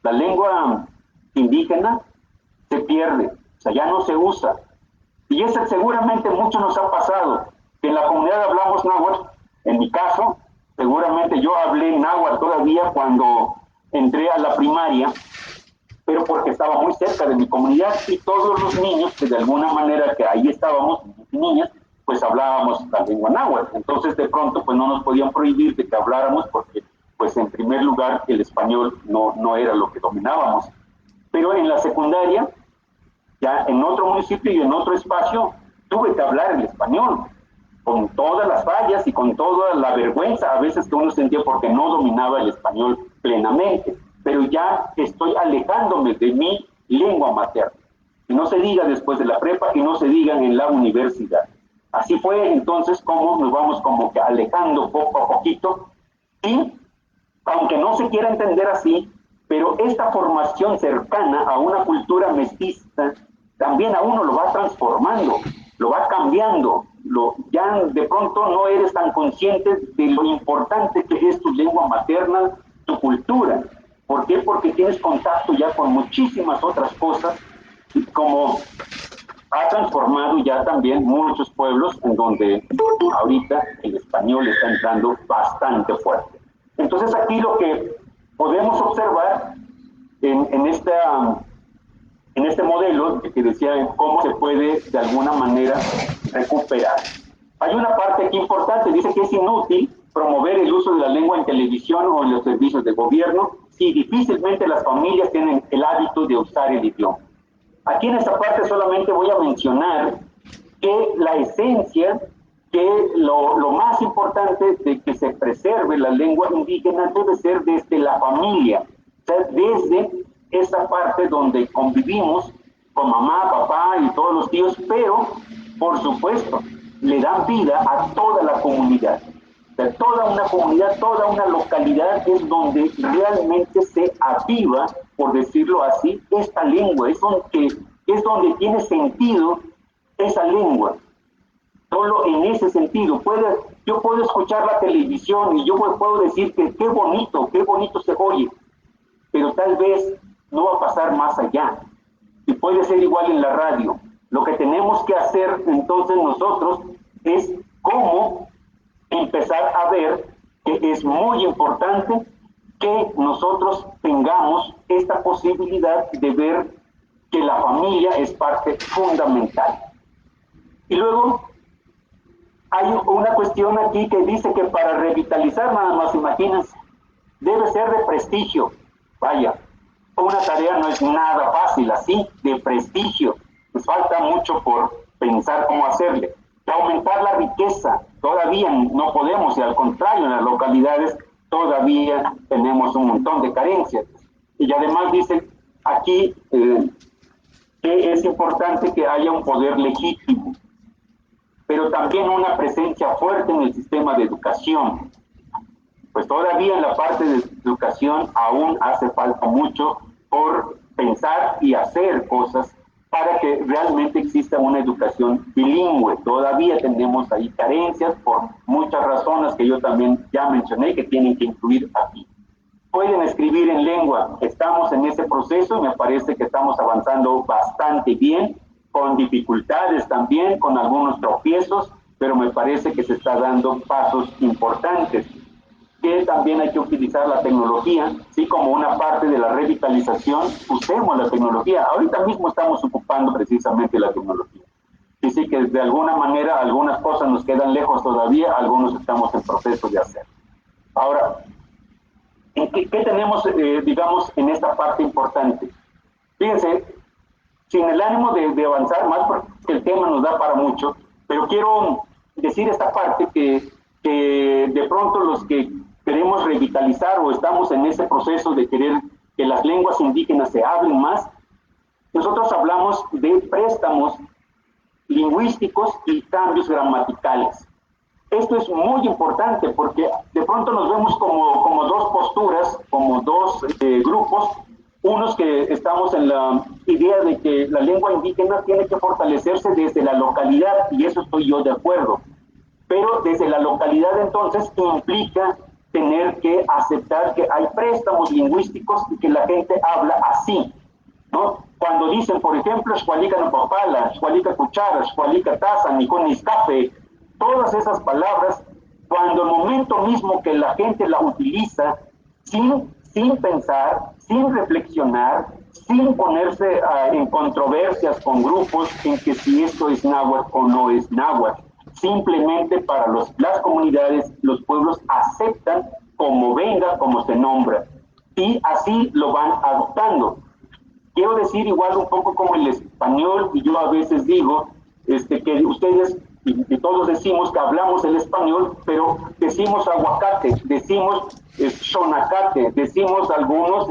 la lengua indígena se pierde, o sea, ya no se usa. Y eso seguramente mucho nos ha pasado, que en la comunidad hablamos náhuatl. En mi caso, seguramente yo hablé náhuatl todavía cuando entré a la primaria, pero porque estaba muy cerca de mi comunidad y todos los niños, que de alguna manera que ahí estábamos, niñas, pues hablábamos la lengua náhuatl. Entonces de pronto pues no nos podían prohibir de que habláramos porque pues en primer lugar el español no era lo que dominábamos. Pero en la secundaria, ya en otro municipio y en otro espacio, tuve que hablar el español, con todas las fallas y con toda la vergüenza a veces que uno sentía porque no dominaba el español plenamente, pero ya estoy alejándome de mi lengua materna. Y no se diga después de la prepa y no se diga en la universidad. Así fue entonces como nos vamos como que alejando poco a poquito, y aunque no se quiera entender así, pero esta formación cercana a una cultura mestiza también a uno lo va transformando, lo va cambiando. ya de pronto no eres tan consciente de lo importante que es tu lengua materna, tu cultura. ¿Por qué? Porque tienes contacto ya con muchísimas otras cosas, como ha transformado ya también muchos pueblos en donde ahorita el español está entrando bastante fuerte. Entonces aquí lo que podemos observar en este modelo que decía cómo se puede de alguna manera recuperar. Hay una parte aquí importante, dice que es inútil promover el uso de la lengua en televisión o en los servicios de gobierno si difícilmente las familias tienen el hábito de usar el idioma. Aquí en esta parte solamente voy a mencionar que la esencia, que lo más importante de que se preserve la lengua indígena debe ser desde la familia, o sea, desde esa parte donde convivimos con mamá, papá y todos los tíos, pero por supuesto le dan vida a toda la comunidad. O sea, toda una comunidad, toda una localidad es donde realmente se aviva, por decirlo así, esta lengua, es donde tiene sentido esa lengua. Solo en ese sentido, yo puedo escuchar la televisión y yo puedo decir que qué bonito se oye, pero tal vez no va a pasar más allá. Y puede ser igual en la radio. Lo que tenemos que hacer entonces nosotros es cómo empezar a ver que es muy importante que nosotros tengamos esta posibilidad de ver que la familia es parte fundamental. Y luego hay una cuestión aquí que dice que para revitalizar, nada más imagínense, debe ser de prestigio. Vaya, una tarea no es nada fácil así, de prestigio. Nos falta mucho por pensar cómo hacerle. De aumentar la riqueza, todavía no podemos, y al contrario, en las localidades todavía tenemos un montón de carencias. Y además dice aquí que es importante que haya un poder legítimo, pero también una presencia fuerte en el sistema de educación. Pues todavía en la parte de educación aún hace falta mucho por pensar y hacer cosas para que realmente exista una educación bilingüe. Todavía tenemos ahí carencias por muchas razones que yo también ya mencioné que tienen que incluir aquí. Pueden escribir en lengua, estamos en ese proceso y me parece que estamos avanzando bastante bien, con dificultades también, con algunos tropiezos, pero me parece que se está dando pasos importantes. Que también hay que utilizar la tecnología, ¿sí? Como una parte de la revitalización, usemos la tecnología. Ahorita mismo estamos ocupando precisamente la tecnología. Y sí que de alguna manera algunas cosas nos quedan lejos todavía, algunos estamos en proceso de hacer. Ahora, ¿qué tenemos, digamos, en esta parte importante? Fíjense, sin el ánimo de avanzar más, porque el tema nos da para mucho, pero quiero decir esta parte que de pronto los que queremos revitalizar o estamos en ese proceso de querer que las lenguas indígenas se hablen más, nosotros hablamos de préstamos lingüísticos y cambios gramaticales. Esto es muy importante porque de pronto nos vemos como dos posturas, como dos grupos, unos que estamos en la idea de que la lengua indígena tiene que fortalecerse desde la localidad, y eso estoy yo de acuerdo. Pero desde la localidad entonces implica tener que aceptar que hay préstamos lingüísticos y que la gente habla así, ¿no? Cuando dicen, por ejemplo, Xhualica no papala, Xhualica cuchara, Xhualica taza, Niconis café, todas esas palabras, cuando el momento mismo que la gente la utiliza sin pensar, sin reflexionar, sin ponerse en controversias con grupos en que si esto es náhuatl o no es náhuatl, simplemente para las comunidades, los pueblos aceptan como venga, como se nombra, y así lo van adoptando. Quiero decir igual un poco como el español, y yo a veces digo que ustedes y todos decimos que hablamos el español, pero decimos aguacate, decimos xonacate, decimos algunos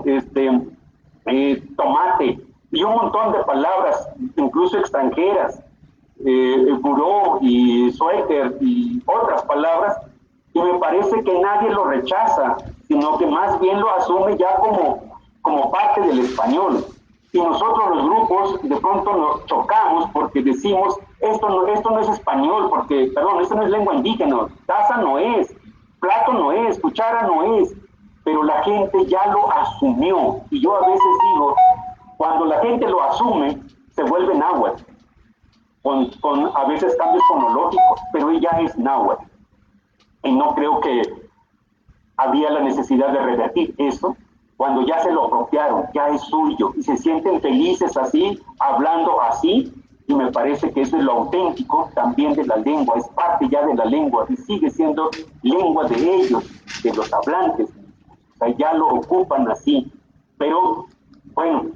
tomate, y un montón de palabras, incluso extranjeras, buró y suéter y otras palabras, y me parece que nadie lo rechaza, sino que más bien lo asume ya como parte del español. Y nosotros los grupos de pronto nos chocamos porque decimos esto no es español, porque, perdón, esto no es lengua indígena, taza no es, plato no es, cuchara no es, pero la gente ya lo asumió. Y yo a veces digo, cuando la gente lo asume, se vuelve náhuatl, con a veces cambios fonológicos, pero ya es náhuatl. Y no creo que había la necesidad de revertir eso cuando ya se lo apropiaron, ya es suyo, y se sienten felices así, hablando así, y me parece que eso es lo auténtico también de la lengua, es parte ya de la lengua, y sigue siendo lengua de ellos, de los hablantes, o sea, ya lo ocupan así, pero bueno,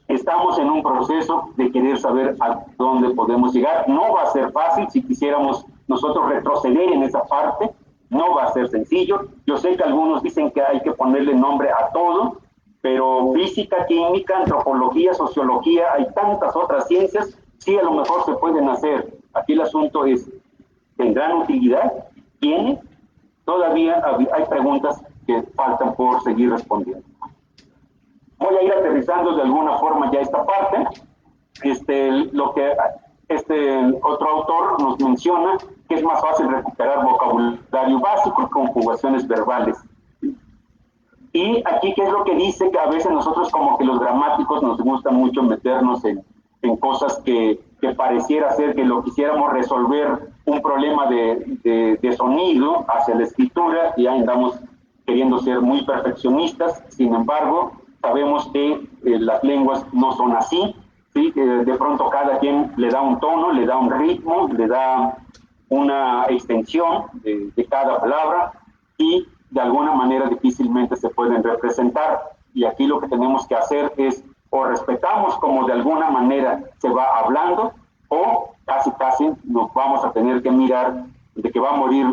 estamos en un proceso de querer saber a dónde podemos llegar. No va a ser fácil si quisiéramos nosotros retroceder en esa parte, no va a ser sencillo. Yo sé que algunos dicen que hay que ponerle nombre a todo, pero física, química, antropología, sociología, hay tantas otras ciencias, sí a lo mejor se pueden hacer. Aquí el asunto es, ¿tendrán utilidad? ¿Tiene? Todavía hay preguntas que faltan por seguir respondiendo. Voy a ir aterrizando de alguna forma ya esta parte. Lo que otro autor nos menciona, que es más fácil recuperar vocabulario básico y conjugaciones verbales. Y aquí, ¿qué es lo que dice? Que a veces nosotros como que los gramáticos nos gusta mucho meternos en cosas que pareciera ser que lo quisiéramos resolver un problema de sonido hacia la escritura, y ahí andamos queriendo ser muy perfeccionistas. Sin embargo, sabemos que las lenguas no son así, ¿sí? De pronto cada quien le da un tono, le da un ritmo, le da una extensión de cada palabra, y de alguna manera difícilmente se pueden representar. Y aquí lo que tenemos que hacer es, o respetamos como de alguna manera se va hablando, o casi nos vamos a tener que mirar de que va a morir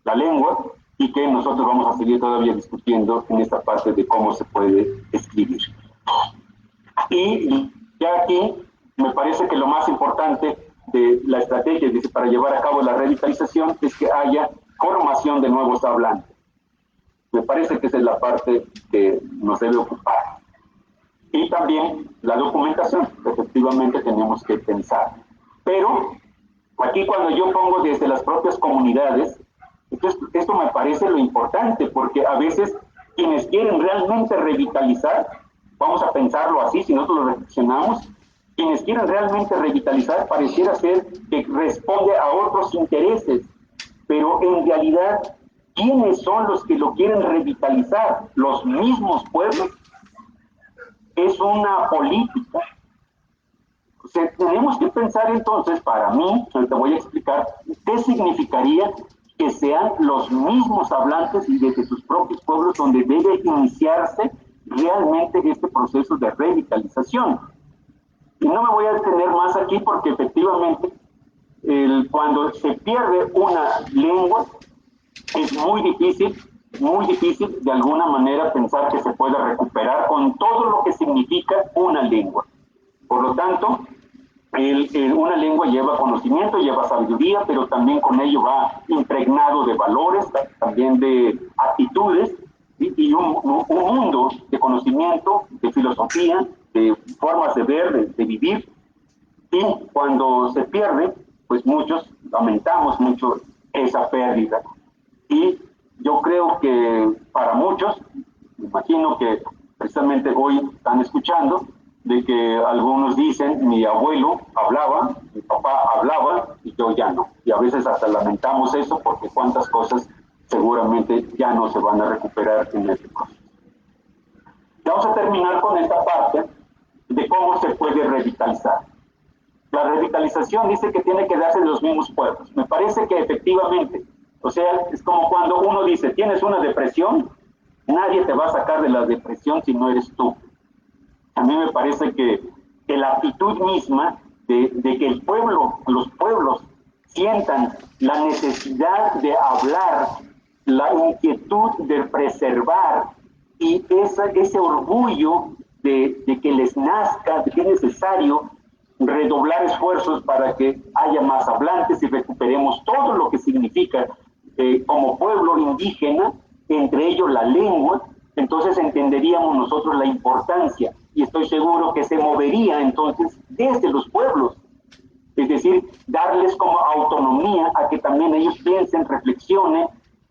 la lengua, y que nosotros vamos a seguir todavía discutiendo en esta parte de cómo se puede escribir. Y ya aquí me parece que lo más importante de la estrategia para llevar a cabo la revitalización es que haya formación de nuevos hablantes. Me parece que esa es la parte que nos debe ocupar. Y también la documentación, que efectivamente tenemos que pensar. Pero aquí cuando yo pongo desde las propias comunidades, entonces esto me parece lo importante, porque a veces quienes quieren realmente revitalizar, vamos a pensarlo así, si nosotros lo reflexionamos, quienes quieren realmente revitalizar pareciera ser que responde a otros intereses, pero en realidad, ¿quiénes son los que lo quieren revitalizar? ¿Los mismos pueblos? ¿Es una política? O sea, tenemos que pensar entonces, para mí, te voy a explicar qué significaría que sean los mismos hablantes y desde sus propios pueblos donde debe iniciarse realmente este proceso de revitalización. Y no me voy a detener más aquí porque efectivamente cuando se pierde una lengua es muy difícil de alguna manera pensar que se puede recuperar con todo lo que significa una lengua. Por lo tanto, una lengua lleva conocimiento, lleva sabiduría, pero también con ello va impregnado de valores, también de actitudes, y un mundo de conocimiento, de filosofía, de formas de ver, de vivir. Y cuando se pierde, pues muchos lamentamos mucho esa pérdida. Y yo creo que para muchos, me imagino que precisamente hoy están escuchando, de que algunos dicen, mi abuelo hablaba, mi papá hablaba, y yo ya no. Y a veces hasta lamentamos eso, porque cuántas cosas seguramente ya no se van a recuperar en este proceso. Vamos a terminar con esta parte de cómo se puede revitalizar. La revitalización dice que tiene que darse de los mismos pueblos. Me parece que efectivamente, o sea, es como cuando uno dice, tienes una depresión, nadie te va a sacar de la depresión si no eres tú. A mí me parece que la actitud misma de que el pueblo, los pueblos sientan la necesidad de hablar, la inquietud de preservar y ese orgullo de que les nazca, de que es necesario redoblar esfuerzos para que haya más hablantes y recuperemos todo lo que significa como pueblo indígena, entre ellos la lengua. Entonces entenderíamos nosotros la importancia, y estoy seguro que se movería entonces desde los pueblos. Es decir, darles como autonomía a que también ellos piensen, reflexionen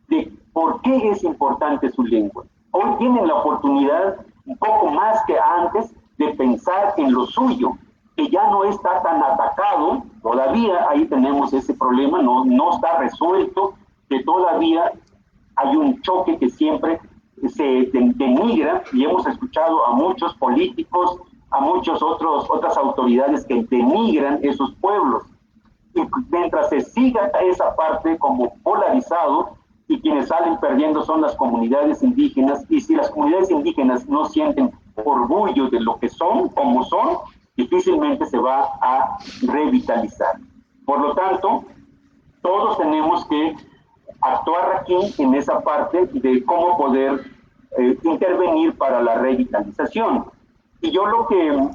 de por qué es importante su lengua. Hoy tienen la oportunidad, un poco más que antes, de pensar en lo suyo, que ya no está tan atacado, todavía ahí tenemos ese problema, no está resuelto, que todavía hay un choque que siempre se denigra, y hemos escuchado a muchos políticos, a muchas otras autoridades que denigran esos pueblos. Y mientras se siga esa parte como polarizado, y quienes salen perdiendo son las comunidades indígenas, y si las comunidades indígenas no sienten orgullo de lo que son, como son, difícilmente se va a revitalizar. Por lo tanto, todos tenemos que actuar aquí en esa parte de cómo poder intervenir para la revitalización. Y yo lo que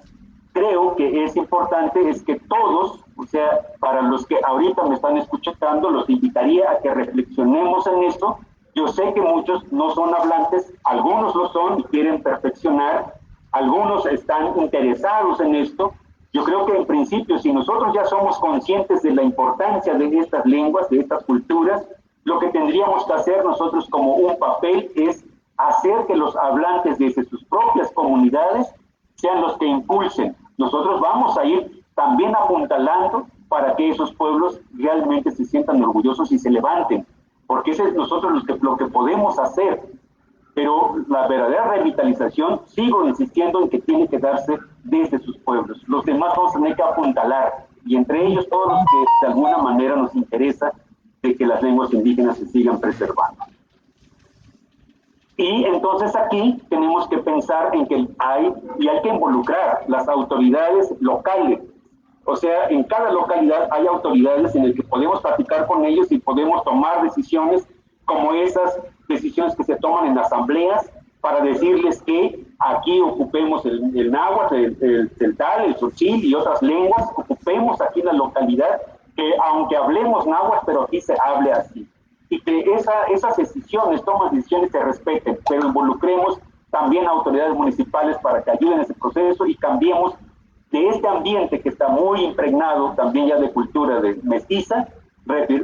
creo que es importante es que todos, o sea, para los que ahorita me están escuchando, los invitaría a que reflexionemos en esto. Yo sé que muchos no son hablantes, algunos lo son y quieren perfeccionar, algunos están interesados en esto. Yo creo que en principio, si nosotros ya somos conscientes de la importancia de estas lenguas, de estas culturas, lo que tendríamos que hacer nosotros como un papel es hacer que los hablantes desde sus propias comunidades sean los que impulsen. Nosotros vamos a ir también apuntalando para que esos pueblos realmente se sientan orgullosos y se levanten, porque ese es nosotros lo que podemos hacer. Pero la verdadera revitalización, sigo insistiendo en que tiene que darse desde sus pueblos. Los demás vamos a tener que apuntalar, y entre ellos todos los que de alguna manera nos interesa de que las lenguas indígenas se sigan preservando. Y entonces aquí tenemos que pensar en que hay que involucrar las autoridades locales. O sea, en cada localidad hay autoridades en las que podemos platicar con ellos y podemos tomar decisiones como esas decisiones que se toman en asambleas para decirles que aquí ocupemos el náhuatl, el celtal, el tzotzil y otras lenguas, ocupemos aquí la localidad, que aunque hablemos náhuatl, pero aquí se hable así. Y que esas decisiones, tomas decisiones se respeten, pero involucremos también a autoridades municipales para que ayuden en ese proceso y cambiemos de este ambiente que está muy impregnado también ya de cultura de mestiza,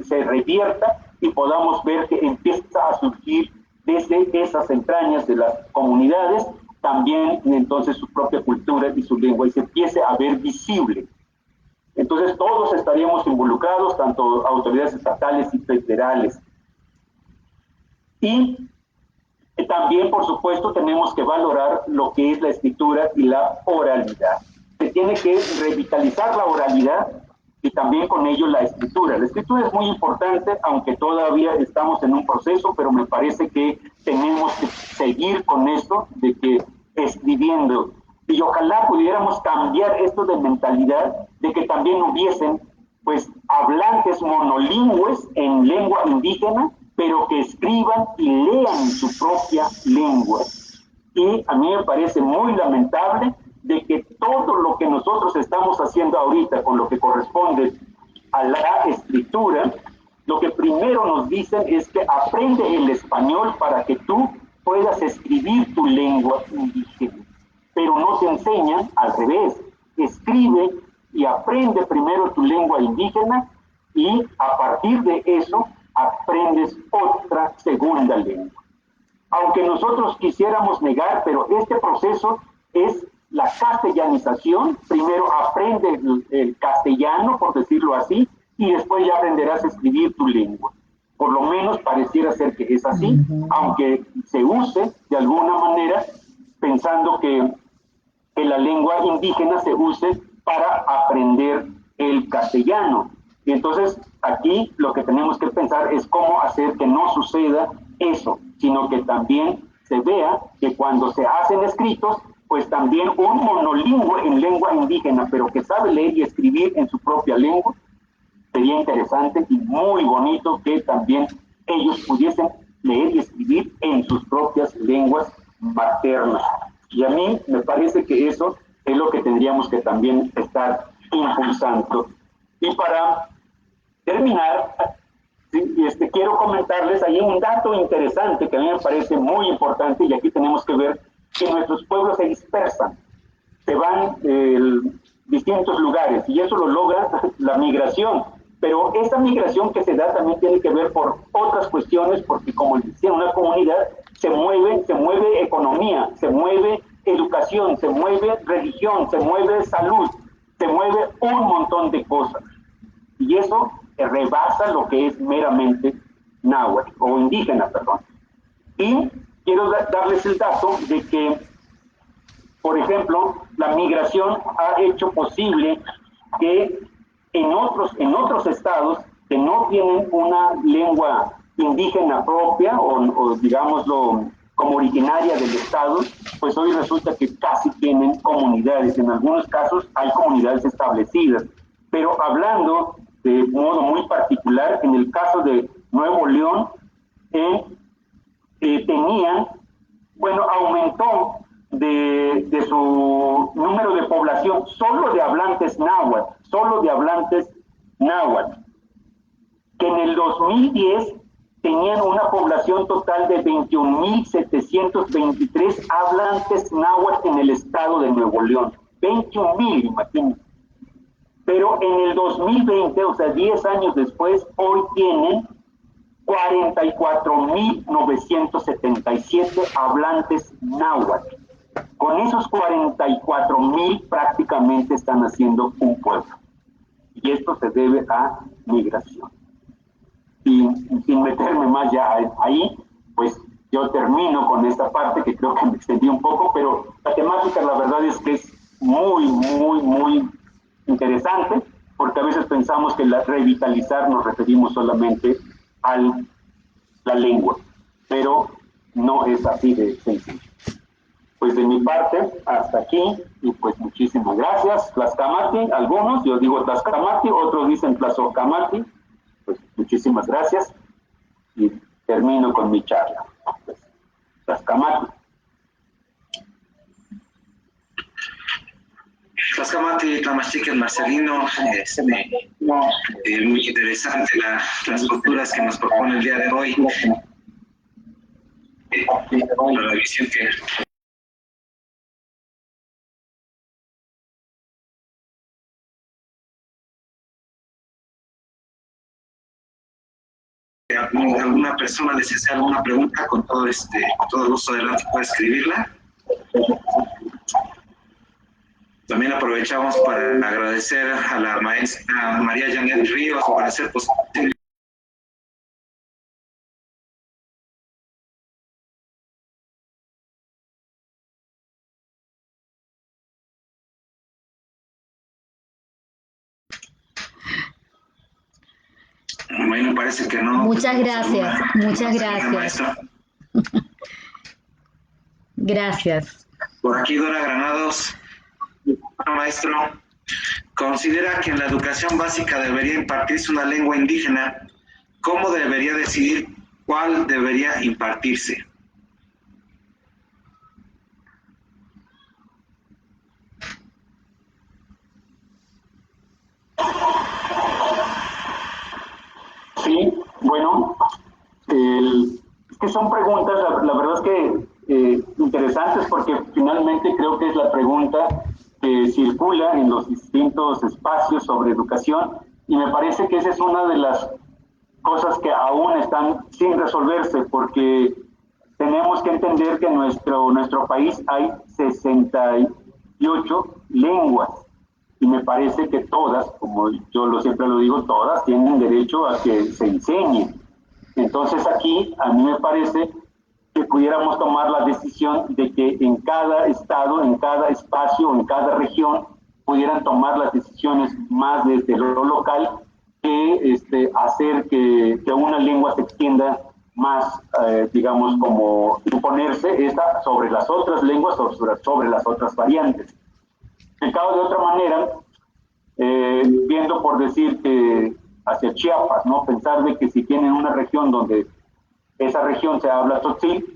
se revierta y podamos ver que empieza a surgir desde esas entrañas de las comunidades también entonces su propia cultura y su lengua y se empiece a ver visible. Entonces todos estaríamos involucrados, tanto autoridades estatales y federales. Y también, por supuesto, tenemos que valorar lo que es la escritura y la oralidad. Se tiene que revitalizar la oralidad y también con ello la escritura. La escritura es muy importante, aunque todavía estamos en un proceso, pero me parece que tenemos que seguir con esto de que escribiendo. Y ojalá pudiéramos cambiar esto de mentalidad, de que también hubiesen pues hablantes monolingües en lengua indígena, pero que escriban y lean su propia lengua. Y a mí me parece muy lamentable de que todo lo que nosotros estamos haciendo ahorita con lo que corresponde a la escritura, lo que primero nos dicen es que aprende el español para que tú puedas escribir tu lengua indígena. Pero no te enseñan al revés. Escribe y aprende primero tu lengua indígena y a partir de eso aprendes otra segunda lengua. Aunque nosotros quisiéramos negar, pero este proceso es la castellanización. Primero aprende el castellano, por decirlo así, y después ya aprenderás a escribir tu lengua. Por lo menos pareciera ser que es así, aunque se use de alguna manera pensando que la lengua indígena se use para aprender el castellano. Y entonces aquí lo que tenemos que pensar es cómo hacer que no suceda eso, sino que también se vea que cuando se hacen escritos, pues también un monolingüe en lengua indígena, pero que sabe leer y escribir en su propia lengua, sería interesante y muy bonito que también ellos pudiesen leer y escribir en sus propias lenguas maternas. Y a mí me parece que eso es lo que tendríamos que también estar impulsando. Y para terminar, quiero comentarles ahí un dato interesante que a mí me parece muy importante, y aquí tenemos que ver que nuestros pueblos se dispersan. Se van distintos lugares, y eso lo logra la migración. Pero esa migración que se da también tiene que ver por otras cuestiones, porque como decía, una comunidad se mueve economía, se mueve educación, se mueve religión, se mueve salud, se mueve un montón de cosas. Y eso rebasa lo que es meramente náhuatl, o indígena, perdón. Y quiero darles el dato de que, por ejemplo, la migración ha hecho posible que en otros estados que no tienen una lengua indígena propia o digámoslo como originaria del estado, pues hoy resulta que casi tienen comunidades. En algunos casos hay comunidades establecidas. Pero hablando de modo muy particular, en el caso de Nuevo León, aumentó de su número de población solo de hablantes náhuatl, que en el 2010 tenían una población total de 21.723 hablantes náhuatl en el estado de Nuevo León. 21.000, imagínense. Pero en el 2020, o sea, 10 años después, hoy tienen 44.977 hablantes náhuatl. Con esos 44.000 prácticamente están haciendo un pueblo. Y esto se debe a migración. Y sin meterme más ya ahí, pues yo termino con esta parte que creo que me extendí un poco, pero la temática la verdad es que es muy interesante, porque a veces pensamos que revitalizar nos referimos solamente a la lengua, pero no es así de sencillo. Pues de mi parte, hasta aquí, y pues muchísimas gracias. Tlaxcamati, algunos, yo digo Tlaxcamati, otros dicen Tlazocamati, pues muchísimas gracias, y termino con mi charla. Pues, Tlaxcamati. Tlaxcamati, Tlamachtiquel, Marcelino, muy interesante las posturas que nos propone el día de hoy. La revisión que alguna persona les hace alguna pregunta, con todo gusto, adelante, puede escribirla. También aprovechamos para agradecer a la maestra María Janet Ríos por hacer posible Bueno, parece que no. Muchas gracias, muchas gracias. Gracias. Por aquí Dora Granados, maestro, considera que en la educación básica debería impartirse una lengua indígena. ¿Cómo debería decidir cuál debería impartirse? Sí, bueno, es que son preguntas, la verdad es que interesantes, porque finalmente creo que es la pregunta que circula en los distintos espacios sobre educación, y me parece que esa es una de las cosas que aún están sin resolverse, porque tenemos que entender que en nuestro país hay 68 lenguas, y me parece que todas, como yo siempre lo digo, todas tienen derecho a que se enseñen. Entonces aquí a mí me parece que pudiéramos tomar la decisión de que en cada estado, en cada espacio, en cada región, pudieran tomar las decisiones más desde lo local, que hacer que una lengua se extienda más, digamos, como imponerse esta sobre las otras lenguas o sobre las otras variantes. Explicado de otra manera, viendo por decir que hacia Chiapas, ¿no? Pensar de que si tienen una región donde esa región se habla tzotzil,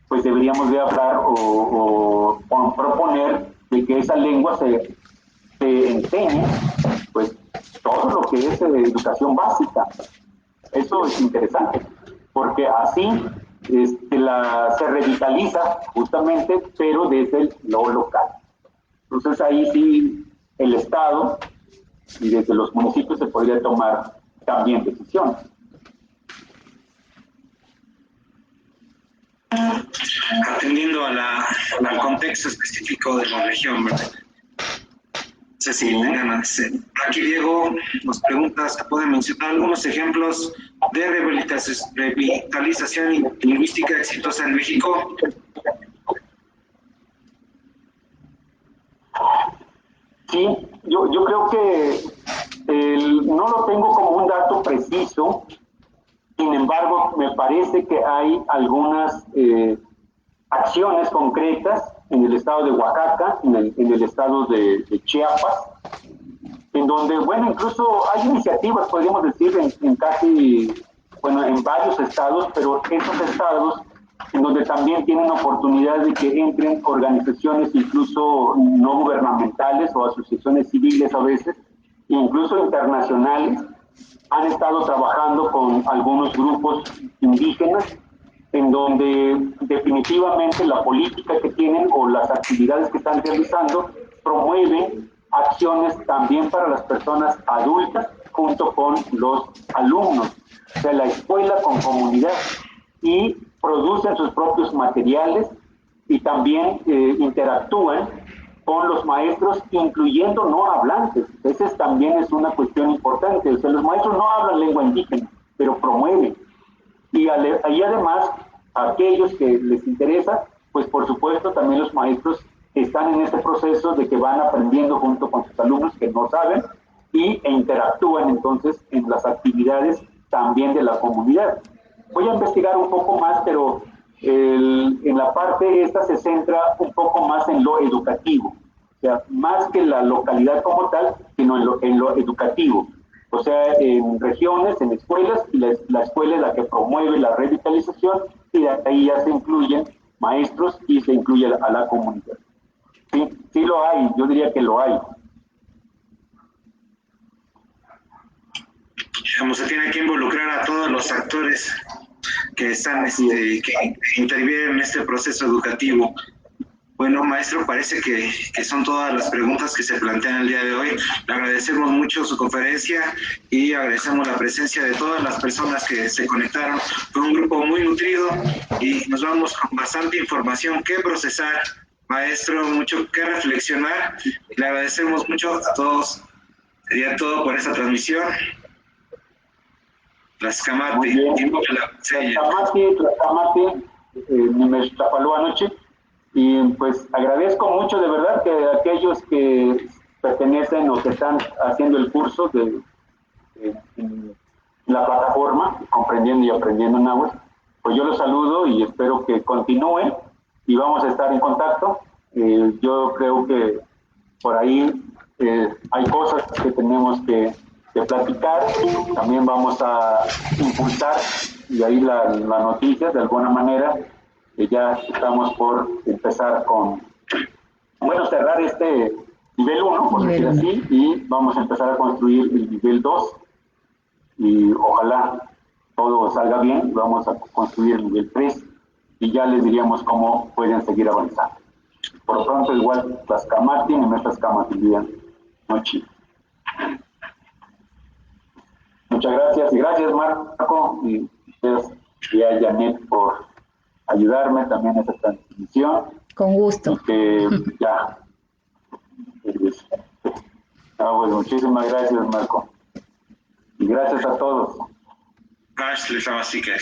pues deberíamos de hablar o proponer de que esa lengua se enseñe, pues todo lo que es educación básica. Eso es interesante, porque así se revitaliza justamente, pero desde lo local. Entonces ahí sí el Estado y desde los municipios se podría tomar también decisiones. Atendiendo al contexto específico de la región, ¿verdad? No sé si tengan aquí Diego nos pregunta, ¿se pueden mencionar algunos ejemplos de revitalización lingüística exitosa en México? Sí, yo creo que no lo tengo como un dato preciso, sin embargo, me parece que hay algunas acciones concretas en el estado de Oaxaca, en el estado de Chiapas, en donde, bueno, incluso hay iniciativas, podríamos decir, en varios estados, pero esos estados en donde también tienen oportunidad de que entren organizaciones incluso no gubernamentales o asociaciones civiles a veces, incluso internacionales, han estado trabajando con algunos grupos indígenas en donde definitivamente la política que tienen o las actividades que están realizando promueven acciones también para las personas adultas junto con los alumnos, o sea, la escuela con comunidad, y producen sus propios materiales y también interactúan con los maestros, incluyendo no hablantes. Esa también es una cuestión importante. O sea, los maestros no hablan lengua indígena, pero promueven. Y además, a aquellos que les interesa, pues por supuesto también los maestros están en ese proceso de que van aprendiendo junto con sus alumnos que no saben e interactúan entonces en las actividades también de la comunidad. Voy a investigar un poco más, pero en la parte esta se centra un poco más en lo educativo, o sea, más que la localidad como tal, sino en lo educativo. O sea, en regiones, en escuelas, y la escuela es la que promueve la revitalización, y de ahí ya se incluyen maestros y se incluye a la comunidad. Sí, sí lo hay, yo diría que lo hay. Digamos, se tiene que involucrar a todos los actores que están, que intervienen en este proceso educativo. Bueno, maestro, parece que son todas las preguntas que se plantean el día de hoy. Le agradecemos mucho su conferencia y agradecemos la presencia de todas las personas que se conectaron. Fue un grupo muy nutrido y nos vamos con bastante información que procesar. Maestro, mucho que reflexionar. Le agradecemos mucho a todos. Sería todo por esta transmisión. Tlaxcamati, anoche. Y pues agradezco mucho de verdad que aquellos que pertenecen o que están haciendo el curso en la plataforma, Comprendiendo y Aprendiendo Náhuatl, pues yo los saludo y espero que continúen y vamos a estar en contacto. Yo creo que por ahí hay cosas que tenemos que platicar, también vamos a impulsar y ahí la noticia de alguna manera, ya estamos por empezar cerrar este nivel 1, por decir así, y vamos a empezar a construir el nivel 2 y ojalá todo salga bien, vamos a construir el nivel 3 y ya les diríamos cómo pueden seguir avanzando. Por lo pronto igual Tlaxcamati y Tlaxcamati bien noche. Muchas gracias y gracias Marco y ustedes y a Janet por ayudarme también en esta transmisión. Con gusto. Y que ya. Bueno, muchísimas gracias Marco. Y gracias a todos. Ashley Famasike.